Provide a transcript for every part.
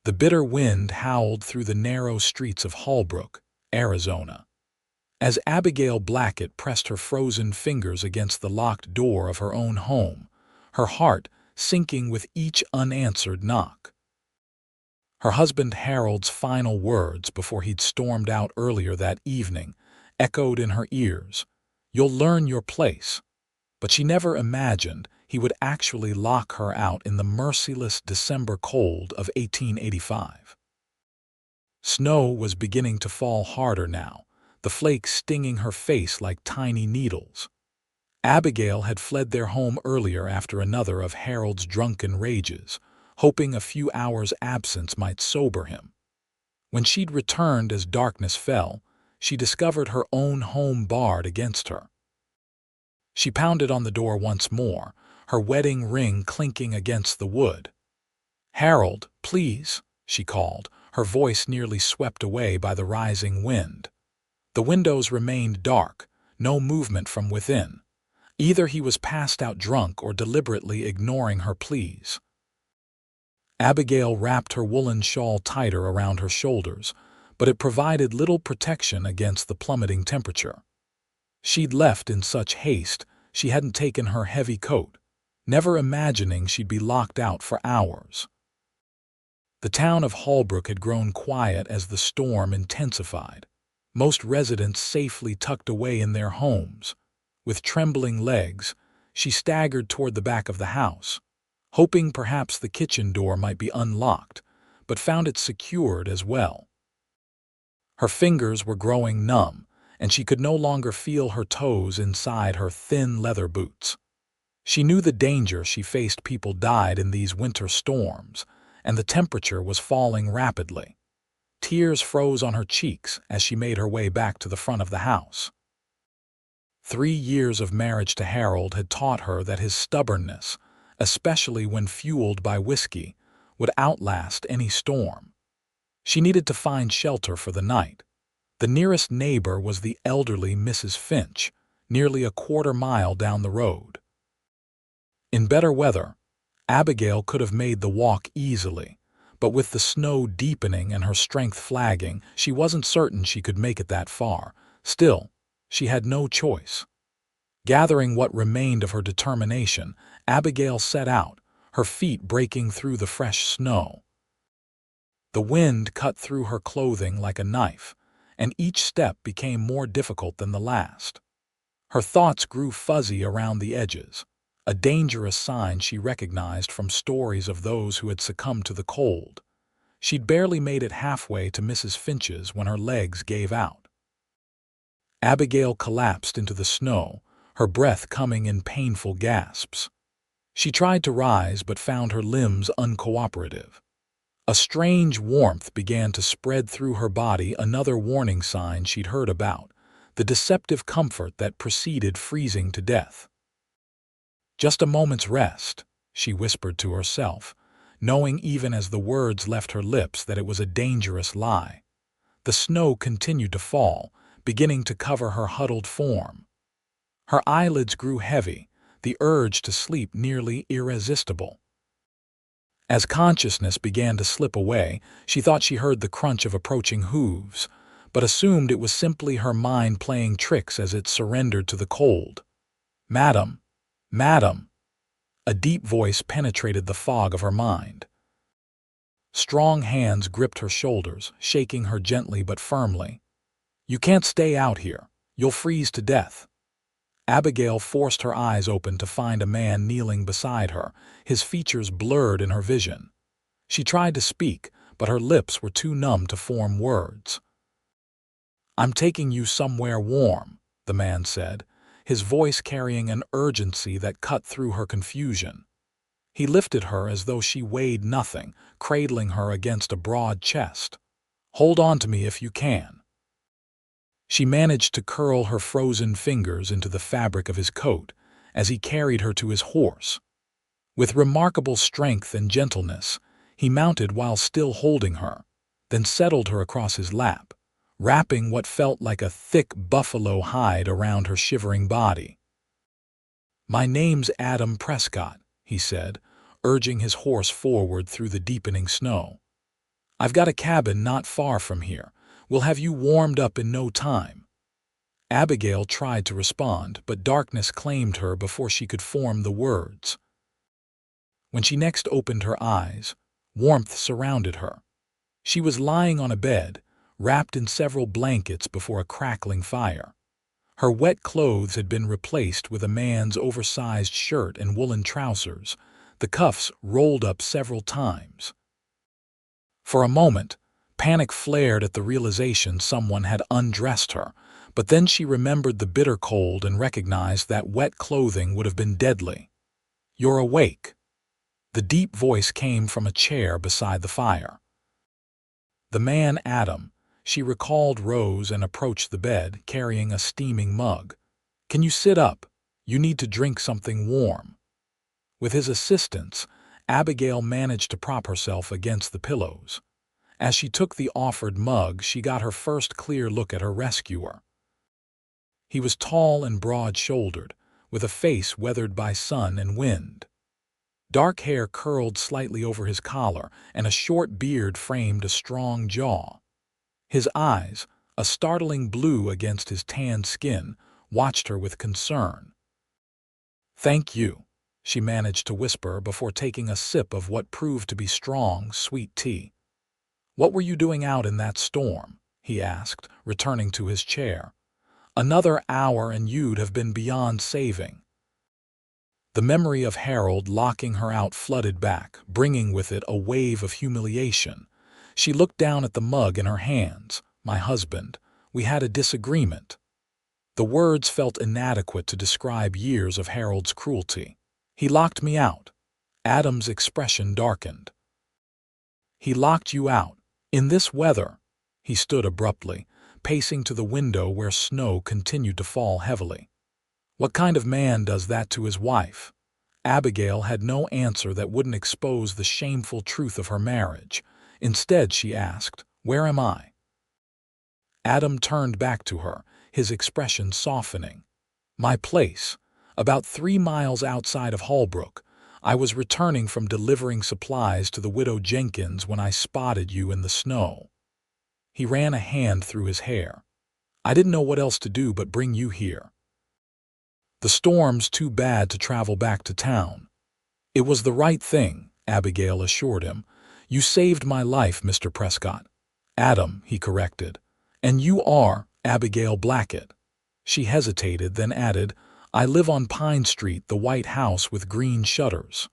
The bitter wind howled through the narrow streets of Holbrook, Arizona. As Abigail Blackett pressed her frozen fingers against the locked door of her own home, her heart sinking with each unanswered knock. Her husband Harold's final words before he'd stormed out earlier that evening echoed in her ears, "You'll learn your place." But she never imagined he would actually lock her out in the merciless December cold of 1885. Snow was beginning to fall harder now, the flakes stinging her face like tiny needles. Abigail had fled their home earlier after another of Harold's drunken rages, hoping a few hours' absence might sober him. When she'd returned as darkness fell, she discovered her own home barred against her. She pounded on the door once more, her wedding ring clinking against the wood. "Harold, please," she called, her voice nearly swept away by the rising wind. The windows remained dark, no movement from within. Either he was passed out drunk or deliberately ignoring her pleas. Abigail wrapped her woolen shawl tighter around her shoulders, but it provided little protection against the plummeting temperature. She'd left in such haste she hadn't taken her heavy coat, never imagining she'd be locked out for hours. The town of Holbrook had grown quiet as the storm intensified, most residents safely tucked away in their homes. With trembling legs, she staggered toward the back of the house, hoping perhaps the kitchen door might be unlocked, but found it secured as well. Her fingers were growing numb, and she could no longer feel her toes inside her thin leather boots. She knew the danger she faced. People died in these winter storms, and the temperature was falling rapidly. Tears froze on her cheeks as she made her way back to the front of the house. 3 years of marriage to Harold had taught her that his stubbornness, especially when fueled by whiskey, would outlast any storm. She needed to find shelter for the night. The nearest neighbor was the elderly Mrs. Finch, nearly a quarter-mile down the road. In better weather, Abigail could have made the walk easily, but with the snow deepening and her strength flagging, she wasn't certain she could make it that far. Still, she had no choice. Gathering what remained of her determination, Abigail set out, her feet breaking through the fresh snow. The wind cut through her clothing like a knife, and each step became more difficult than the last. Her thoughts grew fuzzy around the edges, a dangerous sign she recognized from stories of those who had succumbed to the cold. She'd barely made it halfway to Mrs. Finch's when her legs gave out. Abigail collapsed into the snow, her breath coming in painful gasps. She tried to rise but found her limbs uncooperative. A strange warmth began to spread through her body, another warning sign she'd heard about, the deceptive comfort that preceded freezing to death. "Just a moment's rest," she whispered to herself, knowing even as the words left her lips that it was a dangerous lie. The snow continued to fall, beginning to cover her huddled form. Her eyelids grew heavy, the urge to sleep nearly irresistible. As consciousness began to slip away, she thought she heard the crunch of approaching hooves, but assumed it was simply her mind playing tricks as it surrendered to the cold. "Madam, madam!" A deep voice penetrated the fog of her mind. Strong hands gripped her shoulders, shaking her gently but firmly. "You can't stay out here. You'll freeze to death." Abigail forced her eyes open to find a man kneeling beside her, his features blurred in her vision. She tried to speak, but her lips were too numb to form words. "I'm taking you somewhere warm," the man said, his voice carrying an urgency that cut through her confusion. He lifted her as though she weighed nothing, cradling her against a broad chest. "Hold on to me if you can." She managed to curl her frozen fingers into the fabric of his coat as he carried her to his horse. With remarkable strength and gentleness, he mounted while still holding her, then settled her across his lap, wrapping what felt like a thick buffalo hide around her shivering body. "My name's Adam Prescott," he said, urging his horse forward through the deepening snow. I've got a cabin not far from here. We'll have you warmed up in no time." Abigail tried to respond, but darkness claimed her before she could form the words. When she next opened her eyes, warmth surrounded her. She was lying on a bed, wrapped in several blankets before a crackling fire. Her wet clothes had been replaced with a man's oversized shirt and woolen trousers, the cuffs rolled up several times. For a moment, panic flared at the realization someone had undressed her, but then she remembered the bitter cold and recognized that wet clothing would have been deadly. "You're awake." The deep voice came from a chair beside the fire. The man, Adam, she recalled, rose and approached the bed, carrying a steaming mug. "Can you sit up? You need to drink something warm." With his assistance, Abigail managed to prop herself against the pillows. As she took the offered mug, she got her first clear look at her rescuer. He was tall and broad-shouldered, with a face weathered by sun and wind. Dark hair curled slightly over his collar, and a short beard framed a strong jaw. His eyes, a startling blue against his tanned skin, watched her with concern. "Thank you," she managed to whisper before taking a sip of what proved to be strong, sweet tea. "What were you doing out in that storm?" he asked, returning to his chair. "Another hour and you'd have been beyond saving." The memory of Harold locking her out flooded back, bringing with it a wave of humiliation. She looked down at the mug in her hands. "My husband. We had a disagreement." The words felt inadequate to describe years of Harold's cruelty. "He locked me out." Adam's expression darkened. "He locked you out? In this weather?" He stood abruptly, pacing to the window where snow continued to fall heavily. "What kind of man does that to his wife?" Abigail had no answer that wouldn't expose the shameful truth of her marriage. Instead, she asked, "Where am I?" Adam turned back to her, his expression softening. "My place, about 3 miles outside of Holbrook. I was returning from delivering supplies to the widow Jenkins when I spotted you in the snow." He ran a hand through his hair. "I didn't know what else to do but bring you here. The storm's too bad to travel back to town." "It was the right thing," Abigail assured him. "You saved my life, Mr. Prescott." "Adam," he corrected. "And you are Abigail Blackett." She hesitated, then added, "I live on Pine Street, the white house with green shutters."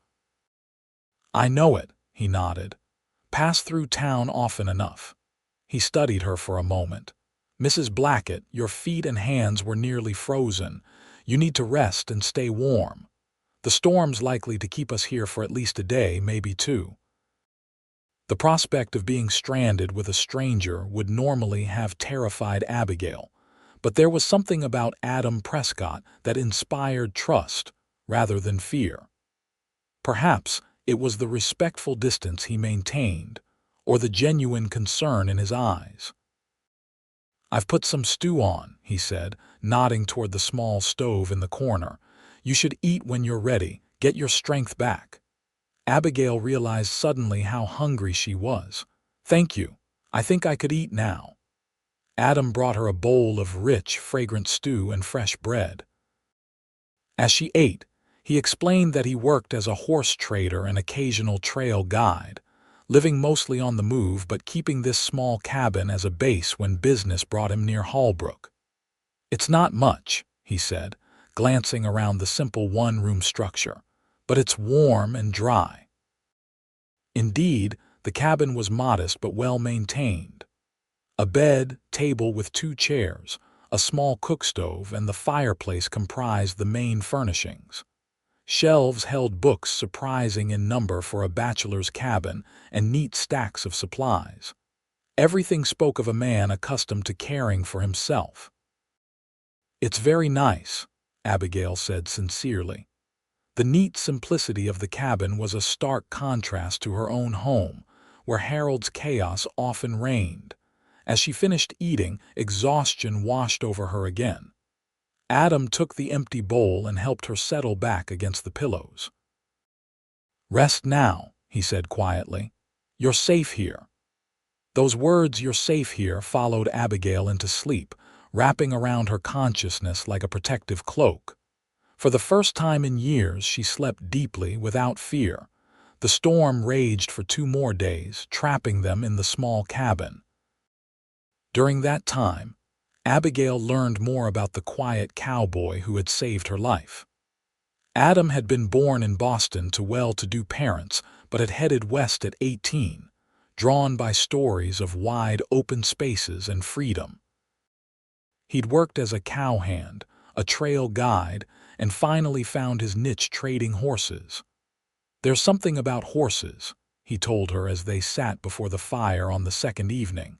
"I know it," he nodded. "Pass through town often enough." He studied her for a moment. "Mrs. Blackett, your feet and hands were nearly frozen. You need to rest and stay warm. The storm's likely to keep us here for at least a day, maybe 2. The prospect of being stranded with a stranger would normally have terrified Abigail, but there was something about Adam Prescott that inspired trust rather than fear. Perhaps it was the respectful distance he maintained, or the genuine concern in his eyes. "I've put some stew on," he said, nodding toward the small stove in the corner. "You should eat when you're ready. Get your strength back." Abigail realized suddenly how hungry she was. "Thank you. I think I could eat now." Adam brought her a bowl of rich, fragrant stew and fresh bread. As she ate, he explained that he worked as a horse trader and occasional trail guide, living mostly on the move but keeping this small cabin as a base when business brought him near Holbrook. "It's not much," he said, glancing around the simple one-room structure, "but it's warm and dry." Indeed, the cabin was modest but well-maintained. A bed, table with 2 chairs, a small cookstove, and the fireplace comprised the main furnishings. Shelves held books surprising in number for a bachelor's cabin and neat stacks of supplies. Everything spoke of a man accustomed to caring for himself. "It's very nice," Abigail said sincerely. The neat simplicity of the cabin was a stark contrast to her own home, where Harold's chaos often reigned. As she finished eating, exhaustion washed over her again. Adam took the empty bowl and helped her settle back against the pillows. "Rest now," he said quietly. "You're safe here." Those words, "you're safe here," followed Abigail into sleep, wrapping around her consciousness like a protective cloak. For the first time in years, she slept deeply without fear. The storm raged for 2 more days, trapping them in the small cabin. During that time, Abigail learned more about the quiet cowboy who had saved her life. Adam had been born in Boston to well-to-do parents, but had headed west at 18, drawn by stories of wide open spaces and freedom. He'd worked as a cowhand, a trail guide, and finally found his niche trading horses. "There's something about horses," he told her as they sat before the fire on the second evening.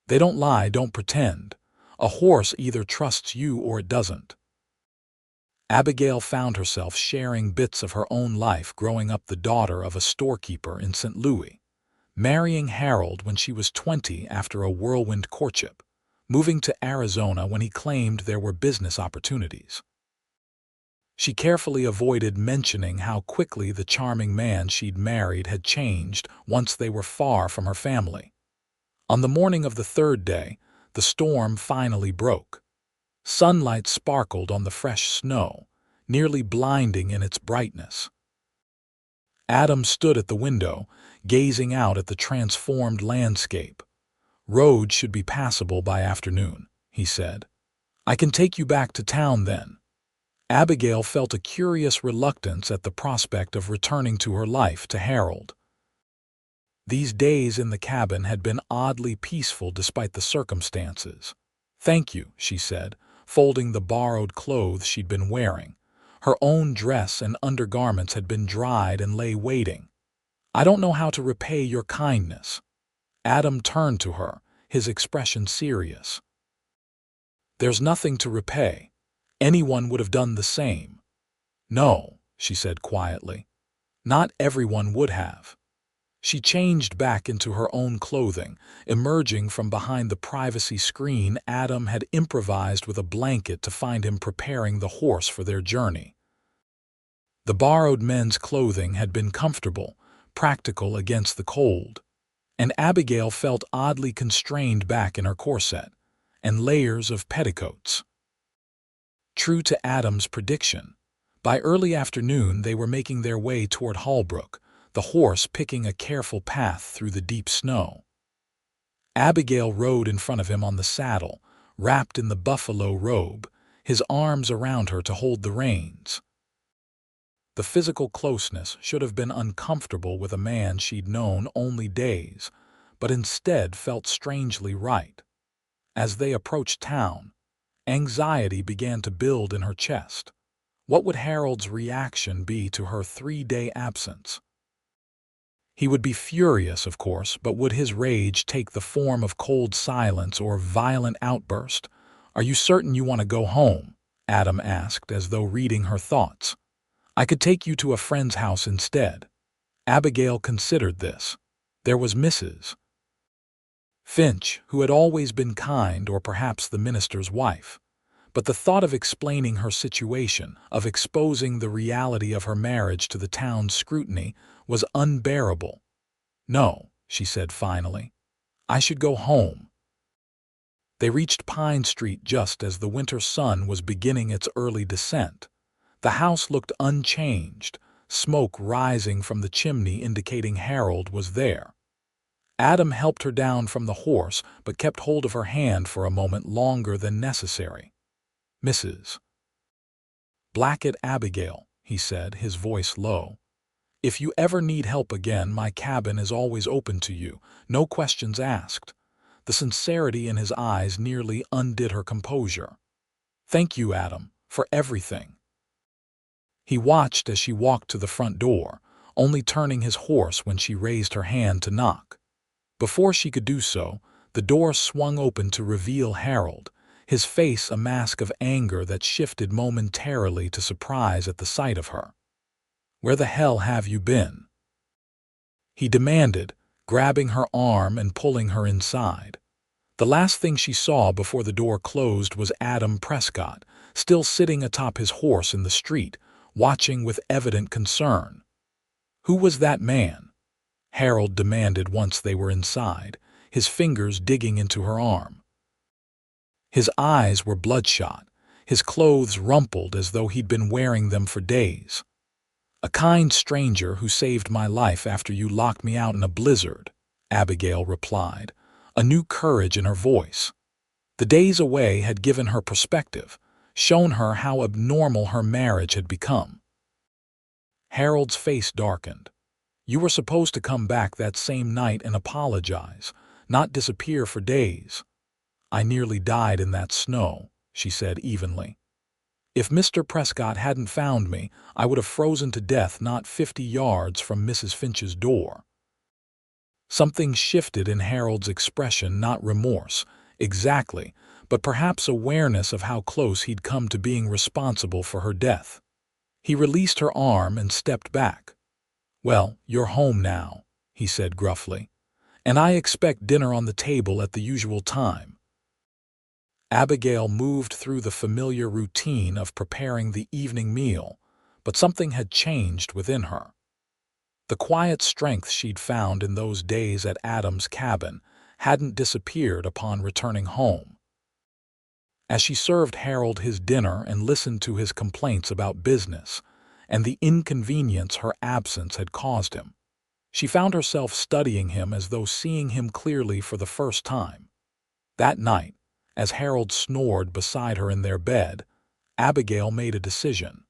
"They don't lie, don't pretend. A horse either trusts you or it doesn't." Abigail found herself sharing bits of her own life growing up, the daughter of a storekeeper in St. Louis, marrying Harold when she was 20 after a whirlwind courtship, moving to Arizona when he claimed there were business opportunities. She carefully avoided mentioning how quickly the charming man she'd married had changed once they were far from her family. On the morning of the third day, the storm finally broke. Sunlight sparkled on the fresh snow, nearly blinding in its brightness. Adam stood at the window, gazing out at the transformed landscape. "Roads should be passable by afternoon," he said. "I can take you back to town then." Abigail felt a curious reluctance at the prospect of returning to her life to Harold. These days in the cabin had been oddly peaceful despite the circumstances. "Thank you," she said, folding the borrowed clothes she'd been wearing. Her own dress and undergarments had been dried and lay waiting. "I don't know how to repay your kindness." Adam turned to her, his expression serious. "There's nothing to repay. Anyone would have done the same." "No," she said quietly. "Not everyone would have." She changed back into her own clothing, emerging from behind the privacy screen Adam had improvised with a blanket to find him preparing the horse for their journey. The borrowed men's clothing had been comfortable, practical against the cold, and Abigail felt oddly constrained back in her corset and layers of petticoats. True to Adam's prediction, by early afternoon they were making their way toward Holbrook, the horse picking a careful path through the deep snow. Abigail rode in front of him on the saddle, wrapped in the buffalo robe, his arms around her to hold the reins. The physical closeness should have been uncomfortable with a man she'd known only days, but instead felt strangely right. As they approached town, anxiety began to build in her chest. What would Harold's reaction be to her 3-day absence? He would be furious, of course, but would his rage take the form of cold silence or violent outburst? "Are you certain you want to go home?" Adam asked, as though reading her thoughts. "I could take you to a friend's house instead." Abigail considered this. There was Mrs. Finch, who had always been kind, or perhaps the minister's wife. But the thought of explaining her situation, of exposing the reality of her marriage to the town's scrutiny, was unbearable. "No," she said finally. "I should go home." They reached Pine Street just as the winter sun was beginning its early descent. The house looked unchanged, smoke rising from the chimney indicating Harold was there. Adam helped her down from the horse, but kept hold of her hand for a moment longer than necessary. "Mrs. Blackett, Abigail," he said, his voice low. "If you ever need help again, my cabin is always open to you, no questions asked." The sincerity in his eyes nearly undid her composure. "Thank you, Adam, for everything." He watched as she walked to the front door, only turning his horse when she raised her hand to knock. Before she could do so, the door swung open to reveal Harold, his face a mask of anger that shifted momentarily to surprise at the sight of her. "Where the hell have you been?" he demanded, grabbing her arm and pulling her inside. The last thing she saw before the door closed was Adam Prescott, still sitting atop his horse in the street, watching with evident concern. "Who was that man?" Harold demanded once they were inside, his fingers digging into her arm. His eyes were bloodshot, his clothes rumpled as though he'd been wearing them for days. "A kind stranger who saved my life after you locked me out in a blizzard," Abigail replied, a new courage in her voice. The days away had given her perspective, shown her how abnormal her marriage had become. Harold's face darkened. "You were supposed to come back that same night and apologize, not disappear for days." "I nearly died in that snow," she said evenly. "If Mr. Prescott hadn't found me, I would have frozen to death not 50 yards from Mrs. Finch's door." Something shifted in Harold's expression, not remorse, exactly, but perhaps awareness of how close he'd come to being responsible for her death. He released her arm and stepped back. "Well, you're home now," he said gruffly, "and I expect dinner on the table at the usual time." Abigail moved through the familiar routine of preparing the evening meal, but something had changed within her. The quiet strength she'd found in those days at Adam's cabin hadn't disappeared upon returning home. As she served Harold his dinner and listened to his complaints about business and the inconvenience her absence had caused him, she found herself studying him as though seeing him clearly for the first time. That night, as Harold snored beside her in their bed, Abigail made a decision.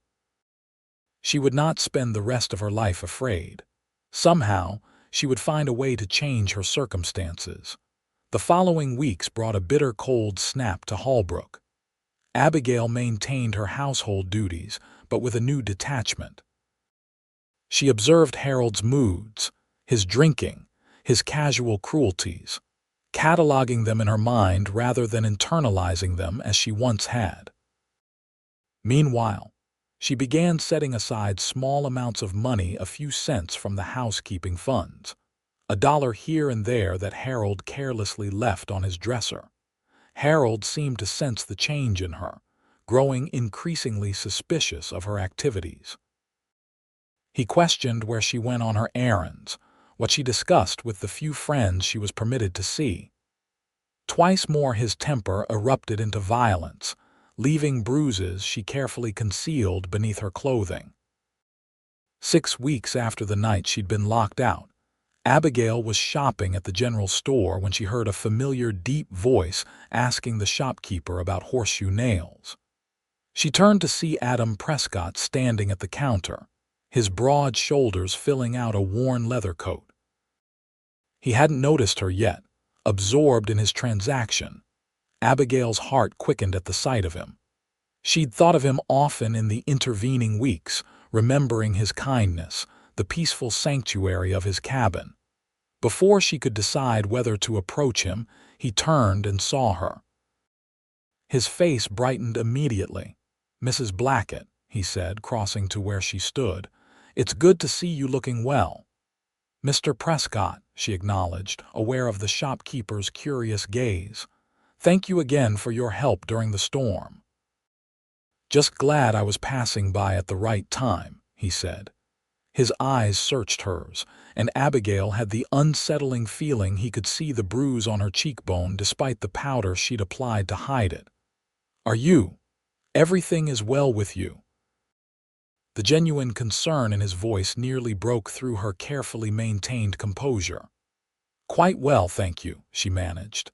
She would not spend the rest of her life afraid. Somehow, she would find a way to change her circumstances. The following weeks brought a bitter cold snap to Holbrook. Abigail maintained her household duties, but with a new detachment. She observed Harold's moods, his drinking, his casual cruelties, cataloging them in her mind rather than internalizing them as she once had. Meanwhile, she began setting aside small amounts of money, a few cents from the housekeeping funds, $1 here and there that Harold carelessly left on his dresser. Harold seemed to sense the change in her, growing increasingly suspicious of her activities. He questioned where she went on her errands, what she discussed with the few friends she was permitted to see. Twice more his temper erupted into violence, leaving bruises she carefully concealed beneath her clothing. 6 weeks after the night she'd been locked out, Abigail was shopping at the general store when she heard a familiar deep voice asking the shopkeeper about horseshoe nails. She turned to see Adam Prescott standing at the counter, his broad shoulders filling out a worn leather coat. He hadn't noticed her yet, absorbed in his transaction. Abigail's heart quickened at the sight of him. She'd thought of him often in the intervening weeks, remembering his kindness, the peaceful sanctuary of his cabin. Before she could decide whether to approach him, he turned and saw her. His face brightened immediately. "Mrs. Blackett," he said, crossing to where she stood, "it's good to see you looking well." "Mr. Prescott," she acknowledged, aware of the shopkeeper's curious gaze. "Thank you again for your help during the storm." "Just glad I was passing by at the right time," he said. His eyes searched hers, and Abigail had the unsettling feeling he could see the bruise on her cheekbone despite the powder she'd applied to hide it. Everything is well with you?" The genuine concern in his voice nearly broke through her carefully maintained composure. "Quite well, thank you," she managed.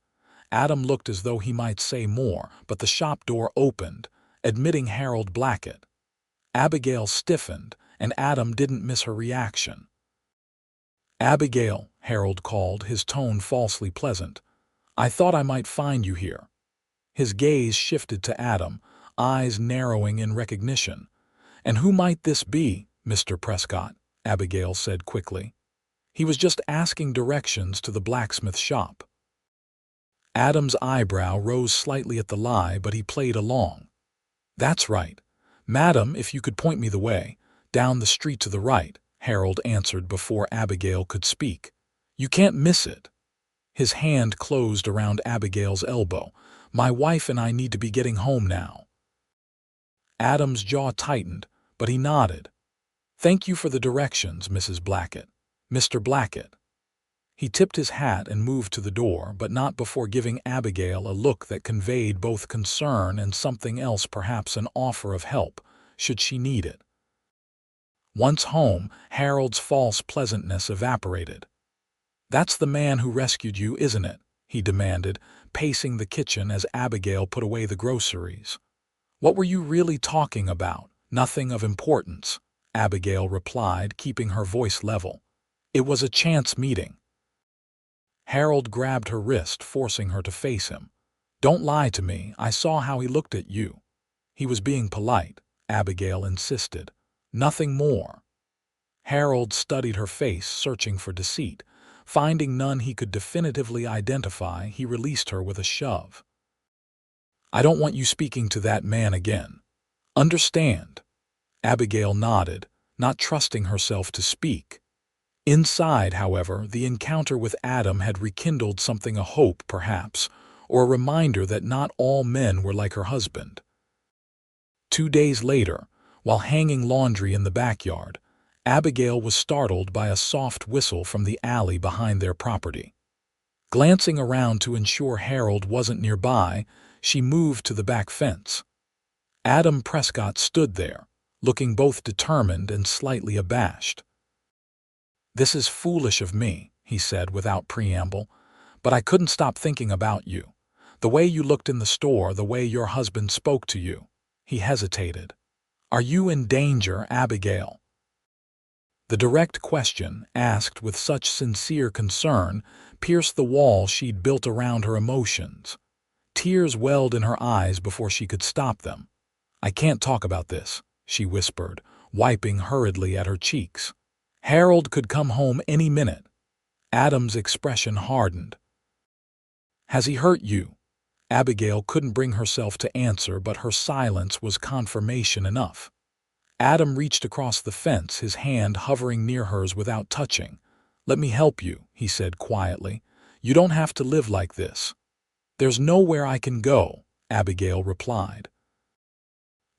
Adam looked as though he might say more, but the shop door opened, admitting Harold Blackett. Abigail stiffened, and Adam didn't miss her reaction. "Abigail," Harold called, his tone falsely pleasant, "I thought I might find you here." His gaze shifted to Adam, eyes narrowing in recognition. "And who might this be, Mr. Prescott?" Abigail said quickly. "He was just asking directions to the blacksmith shop." Adam's eyebrow rose slightly at the lie, but he played along. "That's right. Madam, if you could point me the way, down the street to the right," Harold answered before Abigail could speak. "You can't miss it." His hand closed around Abigail's elbow. "My wife and I need to be getting home now." Adam's jaw tightened, but he nodded. "Thank you for the directions, Mrs. Blackett. Mr. Blackett." He tipped his hat and moved to the door, but not before giving Abigail a look that conveyed both concern and something else, perhaps an offer of help, should she need it. Once home, Harold's false pleasantness evaporated. "That's the man who rescued you, isn't it?" he demanded, pacing the kitchen as Abigail put away the groceries. "What were you really talking about?" "Nothing of importance," Abigail replied, keeping her voice level. "It was a chance meeting." Harold grabbed her wrist, forcing her to face him. "Don't lie to me. I saw how he looked at you." "He was being polite," Abigail insisted. "Nothing more." Harold studied her face, searching for deceit. Finding none he could definitively identify, he released her with a shove. "I don't want you speaking to that man again. Understand?" Abigail nodded, not trusting herself to speak. Inside, however, the encounter with Adam had rekindled something, a hope, perhaps, or a reminder that not all men were like her husband. 2 days later, while hanging laundry in the backyard, Abigail was startled by a soft whistle from the alley behind their property. Glancing around to ensure Harold wasn't nearby, she moved to the back fence. Adam Prescott stood there, looking both determined and slightly abashed. "This is foolish of me," he said without preamble, "but I couldn't stop thinking about you. The way you looked in the store, the way your husband spoke to you." He hesitated. "Are you in danger, Abigail?" The direct question, asked with such sincere concern, pierced the wall she'd built around her emotions. Tears welled in her eyes before she could stop them. "I can't talk about this," she whispered, wiping hurriedly at her cheeks. "Harold could come home any minute." Adam's expression hardened. "Has he hurt you?" Abigail couldn't bring herself to answer, but her silence was confirmation enough. Adam reached across the fence, his hand hovering near hers without touching. "Let me help you," he said quietly. "You don't have to live like this." "There's nowhere I can go," Abigail replied.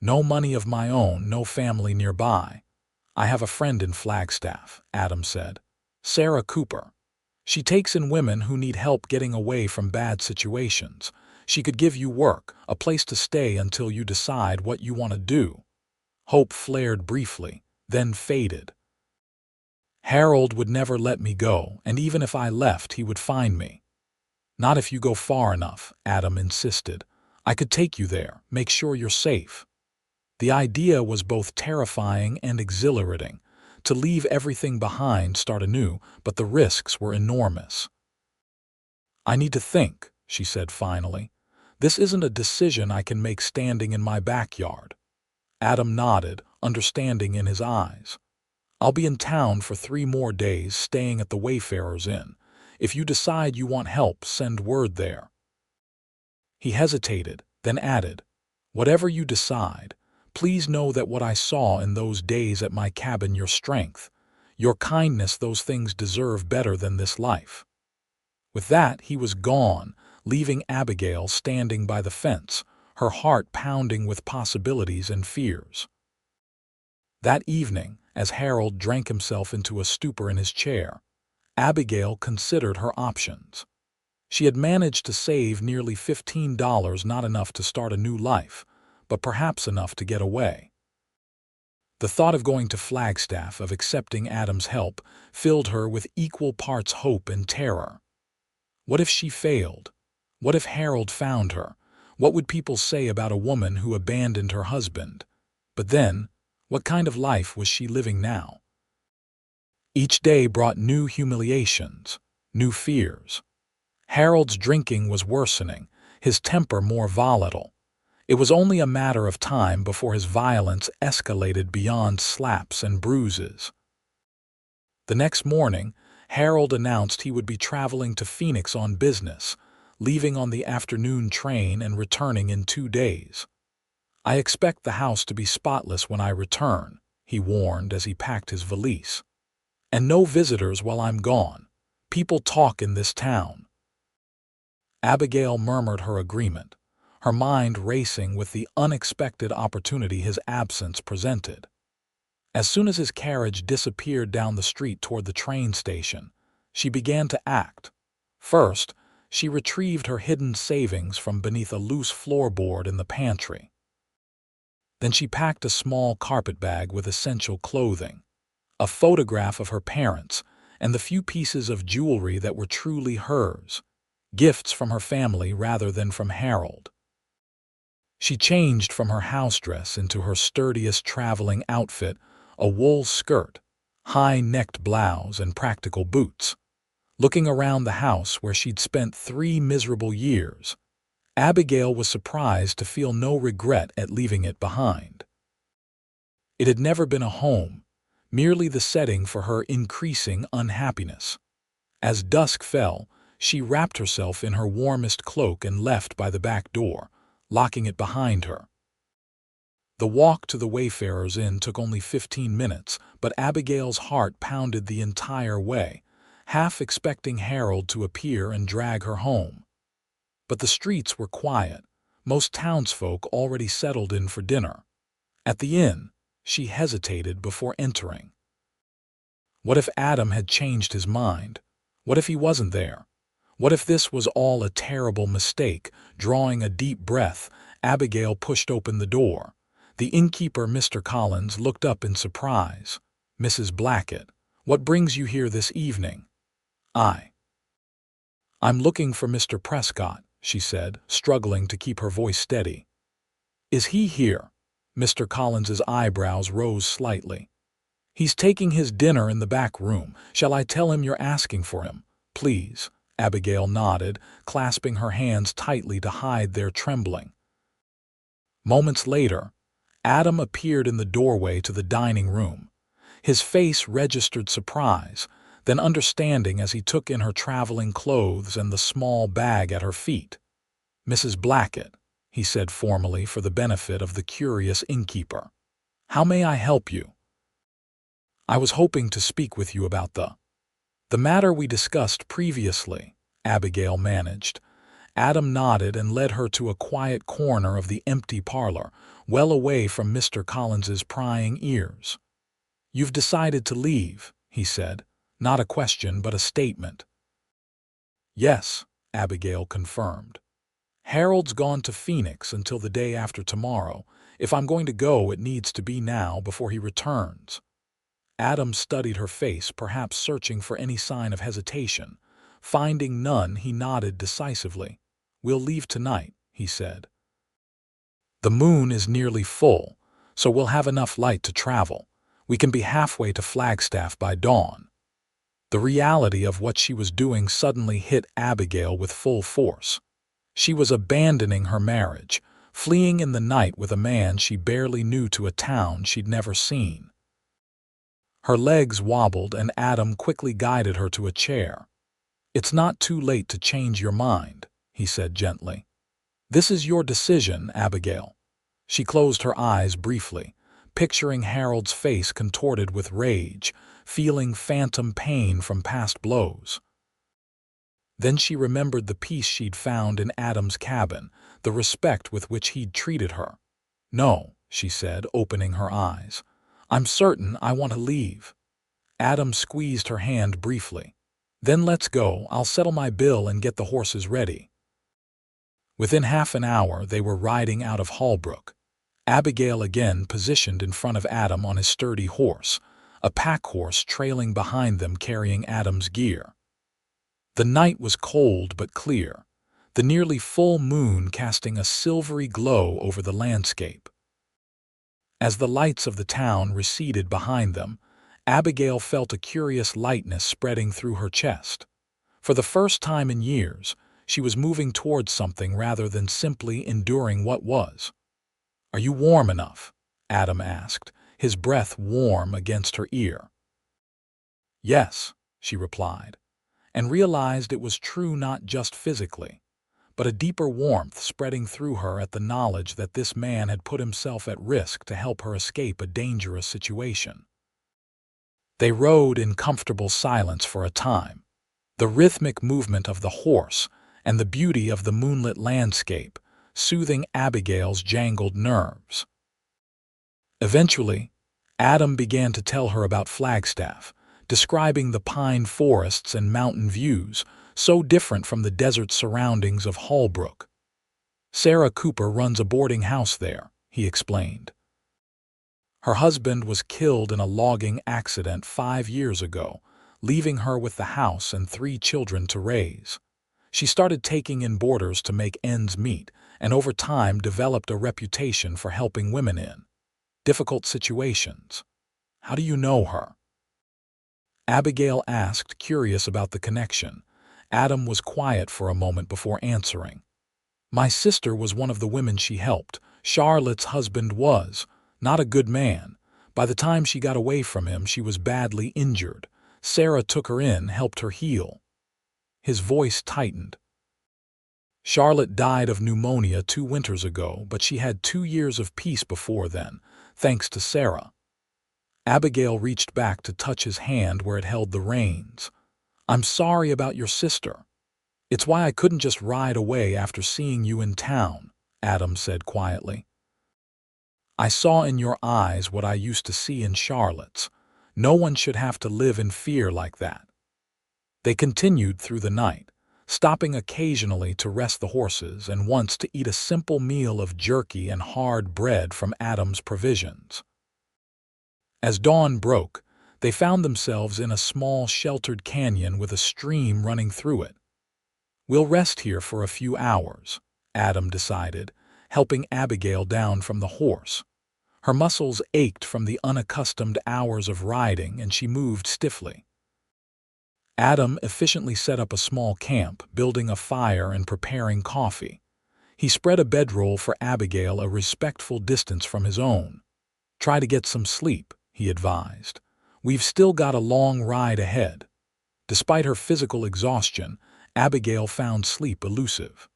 "No money of my own, no family nearby." "I have a friend in Flagstaff," Adam said. "Sarah Cooper. She takes in women who need help getting away from bad situations. She could give you work, a place to stay until you decide what you want to do." Hope flared briefly, then faded. "Harold would never let me go, and even if I left, he would find me." "Not if you go far enough," Adam insisted. "I could take you there, make sure you're safe." The idea was both terrifying and exhilarating. To leave everything behind, start anew, but the risks were enormous. "I need to think," she said finally. "This isn't a decision I can make standing in my backyard." Adam nodded, understanding in his eyes. "I'll be in town for 3 more days, staying at the Wayfarers Inn. If you decide you want help, send word there." He hesitated, then added, "Whatever you decide, please know that what I saw in those days at my cabin, your strength, your kindness, those things deserve better than this life." With that, he was gone, leaving Abigail standing by the fence, her heart pounding with possibilities and fears. That evening, as Harold drank himself into a stupor in his chair, Abigail considered her options. She had managed to save nearly $15, not enough to start a new life, but perhaps enough to get away. The thought of going to Flagstaff, of accepting Adam's help, filled her with equal parts hope and terror. What if she failed? What if Harold found her? What would people say about a woman who abandoned her husband? But then, what kind of life was she living now? Each day brought new humiliations, new fears. Harold's drinking was worsening, his temper more volatile. It was only a matter of time before his violence escalated beyond slaps and bruises. The next morning, Harold announced he would be traveling to Phoenix on business, leaving on the afternoon train and returning in 2 days. "I expect the house to be spotless when I return," he warned as he packed his valise. "And no visitors while I'm gone. People talk in this town." Abigail murmured her agreement, her mind racing with the unexpected opportunity his absence presented. As soon as his carriage disappeared down the street toward the train station, She began to act. First, she retrieved her hidden savings from beneath a loose floorboard in the pantry. Then she packed a small carpet bag with essential clothing, a photograph of her parents, and the few pieces of jewelry that were truly hers, gifts from her family rather than from Harold. She changed from her house dress into her sturdiest traveling outfit, a wool skirt, high-necked blouse, and practical boots. Looking around the house where she'd spent 3 miserable years, Abigail was surprised to feel no regret at leaving it behind. It had never been a home, merely the setting for her increasing unhappiness. As dusk fell, she wrapped herself in her warmest cloak and left by the back door, locking it behind her. The walk to the Wayfarers' Inn took only 15 minutes, but Abigail's heart pounded the entire way, half expecting Harold to appear and drag her home. But the streets were quiet, most townsfolk already settled in for dinner. At the inn, she hesitated before entering. What if Adam had changed his mind? What if he wasn't there? What if this was all a terrible mistake? Drawing a deep breath, Abigail pushed open the door. The innkeeper, Mr. Collins, looked up in surprise. "Mrs. Blackett, what brings you here this evening?" I'm looking for Mr. Prescott," she said, struggling to keep her voice steady. "Is he here?" Mr. Collins's eyebrows rose slightly. "He's taking his dinner in the back room. Shall I tell him you're asking for him?" "Please." Abigail nodded, clasping her hands tightly to hide their trembling. Moments later, Adam appeared in the doorway to the dining room. His face registered surprise, then understanding as he took in her traveling clothes and the small bag at her feet. "Mrs. Blackett," he said formally for the benefit of the curious innkeeper. "How may I help you?" "I was hoping to speak with you about the matter we discussed previously," Abigail managed. Adam nodded and led her to a quiet corner of the empty parlor, well away from Mr. Collins's prying ears. "You've decided to leave," he said, not a question but a statement. "Yes," Abigail confirmed. "Harold's gone to Phoenix until the day after tomorrow. If I'm going to go, it needs to be now before he returns." Adam studied her face, perhaps searching for any sign of hesitation. Finding none, he nodded decisively. "We'll leave tonight," he said. "The moon is nearly full, so we'll have enough light to travel. We can be halfway to Flagstaff by dawn." The reality of what she was doing suddenly hit Abigail with full force. She was abandoning her marriage, fleeing in the night with a man she barely knew to a town she'd never seen. Her legs wobbled and Adam quickly guided her to a chair. "It's not too late to change your mind," he said gently. "This is your decision, Abigail." She closed her eyes briefly, picturing Harold's face contorted with rage, feeling phantom pain from past blows. Then she remembered the peace she'd found in Adam's cabin, the respect with which he'd treated her. "No," she said, opening her eyes. "I'm certain I want to leave." Adam squeezed her hand briefly. "Then let's go. I'll settle my bill and get the horses ready." Within half an hour they were riding out of Holbrook. Abigail again positioned in front of Adam on his sturdy horse, a pack horse trailing behind them carrying Adam's gear. The night was cold but clear, the nearly full moon casting a silvery glow over the landscape. As the lights of the town receded behind them, Abigail felt a curious lightness spreading through her chest. For the first time in years, she was moving towards something rather than simply enduring what was. "Are you warm enough?" Adam asked, his breath warm against her ear. "Yes," she replied, and realized it was true not just physically, but a deeper warmth spreading through her at the knowledge that this man had put himself at risk to help her escape a dangerous situation. They rode in comfortable silence for a time, the rhythmic movement of the horse and the beauty of the moonlit landscape soothing Abigail's jangled nerves. Eventually, Adam began to tell her about Flagstaff, describing the pine forests and mountain views, so different from the desert surroundings of Holbrook. Sarah Cooper runs a boarding house there, he explained. Her husband was killed in a logging accident 5 years ago, leaving her with the house and 3 children to raise. She started taking in boarders to make ends meet, and over time developed a reputation for helping women in difficult situations. How do you know her? Abigail asked, curious about the connection. Adam was quiet for a moment before answering. My sister was one of the women she helped. Charlotte's husband was not a good man. By the time she got away from him, she was badly injured. Sarah took her in, helped her heal. His voice tightened. Charlotte died of pneumonia 2 winters ago, but she had 2 years of peace before then, thanks to Sarah. Abigail reached back to touch his hand where it held the reins. I'm sorry about your sister. It's why I couldn't just ride away after seeing you in town, Adam said quietly. I saw in your eyes what I used to see in Charlotte's. No one should have to live in fear like that. They continued through the night, stopping occasionally to rest the horses and once to eat a simple meal of jerky and hard bread from Adam's provisions. As dawn broke, they found themselves in a small sheltered canyon with a stream running through it. We'll rest here for a few hours, Adam decided, helping Abigail down from the horse. Her muscles ached from the unaccustomed hours of riding and she moved stiffly. Adam efficiently set up a small camp, building a fire and preparing coffee. He spread a bedroll for Abigail a respectful distance from his own. Try to get some sleep, he advised. We've still got a long ride ahead. Despite her physical exhaustion, Abigail found sleep elusive.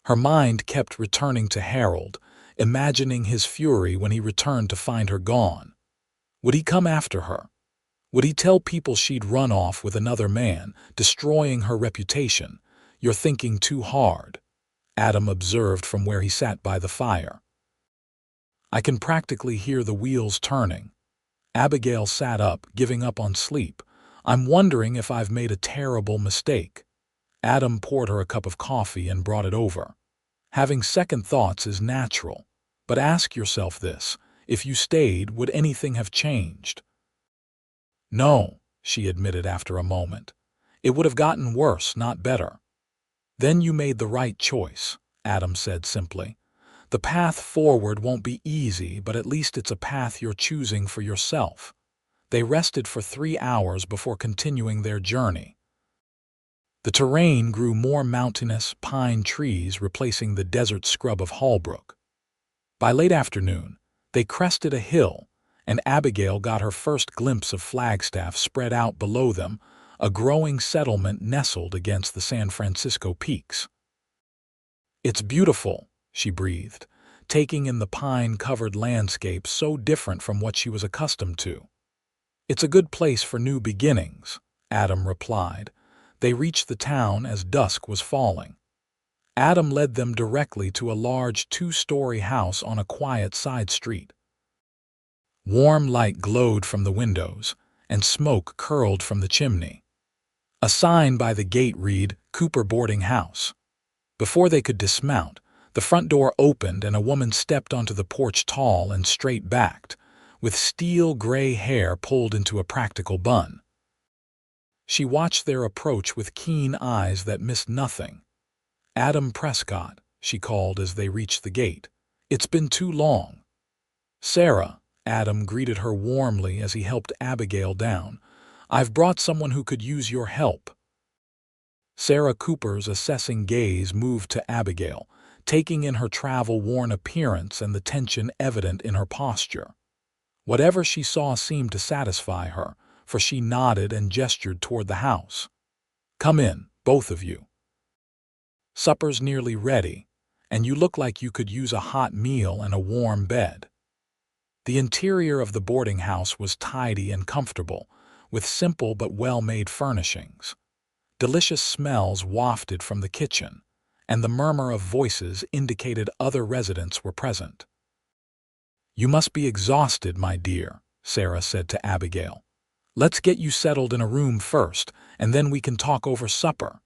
Her mind kept returning to Harold, imagining his fury when he returned to find her gone. Would he come after her? Would he tell people she'd run off with another man, destroying her reputation? You're thinking too hard, Adam observed from where he sat by the fire. I can practically hear the wheels turning. Abigail sat up, giving up on sleep. I'm wondering if I've made a terrible mistake. Adam poured her a cup of coffee and brought it over. Having second thoughts is natural, but ask yourself this: if you stayed, would anything have changed? No, she admitted after a moment. It would have gotten worse, not better. Then you made the right choice, Adam said simply. The path forward won't be easy, but at least it's a path you're choosing for yourself. They rested for 3 hours before continuing their journey. The terrain grew more mountainous, pine trees replacing the desert scrub of Holbrook. By late afternoon, they crested a hill, and Abigail got her first glimpse of Flagstaff spread out below them, a growing settlement nestled against the San Francisco peaks. It's beautiful, she breathed, taking in the pine-covered landscape so different from what she was accustomed to. It's a good place for new beginnings, Adam replied. They reached the town as dusk was falling. Adam led them directly to a large 2-story house on a quiet side street. Warm light glowed from the windows, and smoke curled from the chimney. A sign by the gate read, Cooper Boarding House. Before they could dismount, the front door opened and a woman stepped onto the porch, tall and straight-backed, with steel-gray hair pulled into a practical bun. She watched their approach with keen eyes that missed nothing. Adam Prescott, she called as they reached the gate. It's been too long. Sarah, Adam greeted her warmly as he helped Abigail down. I've brought someone who could use your help. Sarah Cooper's assessing gaze moved to Abigail, taking in her travel-worn appearance and the tension evident in her posture. Whatever she saw seemed to satisfy her, for she nodded and gestured toward the house. Come in, both of you. Supper's nearly ready, and you look like you could use a hot meal and a warm bed. The interior of the boarding house was tidy and comfortable, with simple but well-made furnishings. Delicious smells wafted from the kitchen, and the murmur of voices indicated other residents were present. You must be exhausted, my dear, Sarah said to Abigail. Let's get you settled in a room first, and then we can talk over supper."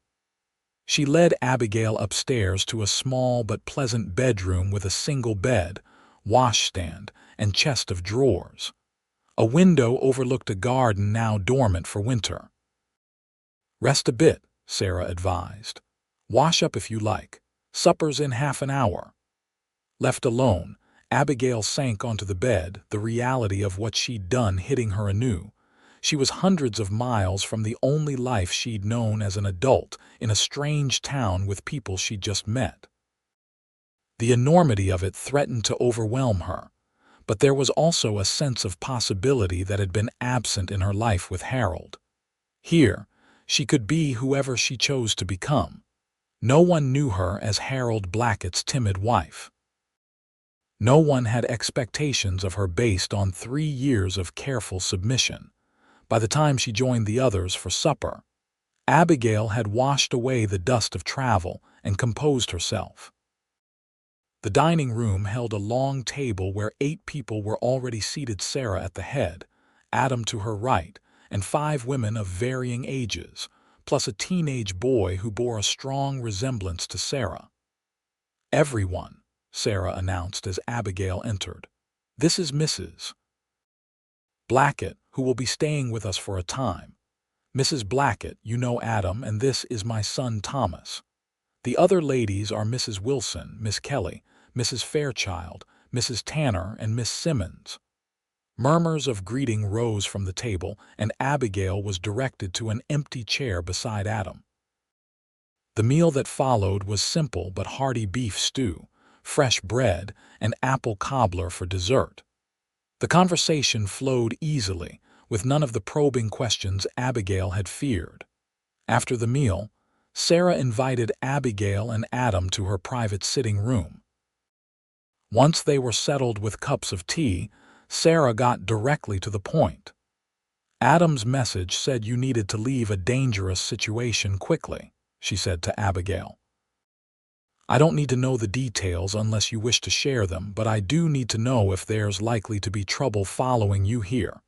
She led Abigail upstairs to a small but pleasant bedroom with a single bed, washstand, and chest of drawers. A window overlooked a garden now dormant for winter. "Rest a bit," Sarah advised. "Wash up if you like. Supper's in half an hour." Left alone, Abigail sank onto the bed, the reality of what she'd done hitting her anew. She was hundreds of miles from the only life she'd known as an adult, in a strange town with people she'd just met. The enormity of it threatened to overwhelm her, but there was also a sense of possibility that had been absent in her life with Harold. Here, she could be whoever she chose to become. No one knew her as Harold Blackett's timid wife. No one had expectations of her based on 3 years of careful submission. By the time she joined the others for supper, Abigail had washed away the dust of travel and composed herself. The dining room held a long table where 8 people were already seated, Sarah at the head, Adam to her right, and 5 women of varying ages, plus a teenage boy who bore a strong resemblance to Sarah. "Everyone," Sarah announced as Abigail entered. "This is Mrs. Blackett, who will be staying with us for a time. Mrs. Blackett, you know Adam, and this is my son Thomas. The other ladies are Mrs. Wilson, Miss Kelly, Mrs. Fairchild, Mrs. Tanner, and Miss Simmons." Murmurs of greeting rose from the table, and Abigail was directed to an empty chair beside Adam. The meal that followed was simple but hearty: beef stew, fresh bread, and apple cobbler for dessert. The conversation flowed easily, with none of the probing questions Abigail had feared. After the meal, Sarah invited Abigail and Adam to her private sitting room. Once they were settled with cups of tea, Sarah got directly to the point. "Adam's message said you needed to leave a dangerous situation quickly," she said to Abigail. "I don't need to know the details unless you wish to share them, but I do need to know if there's likely to be trouble following you here."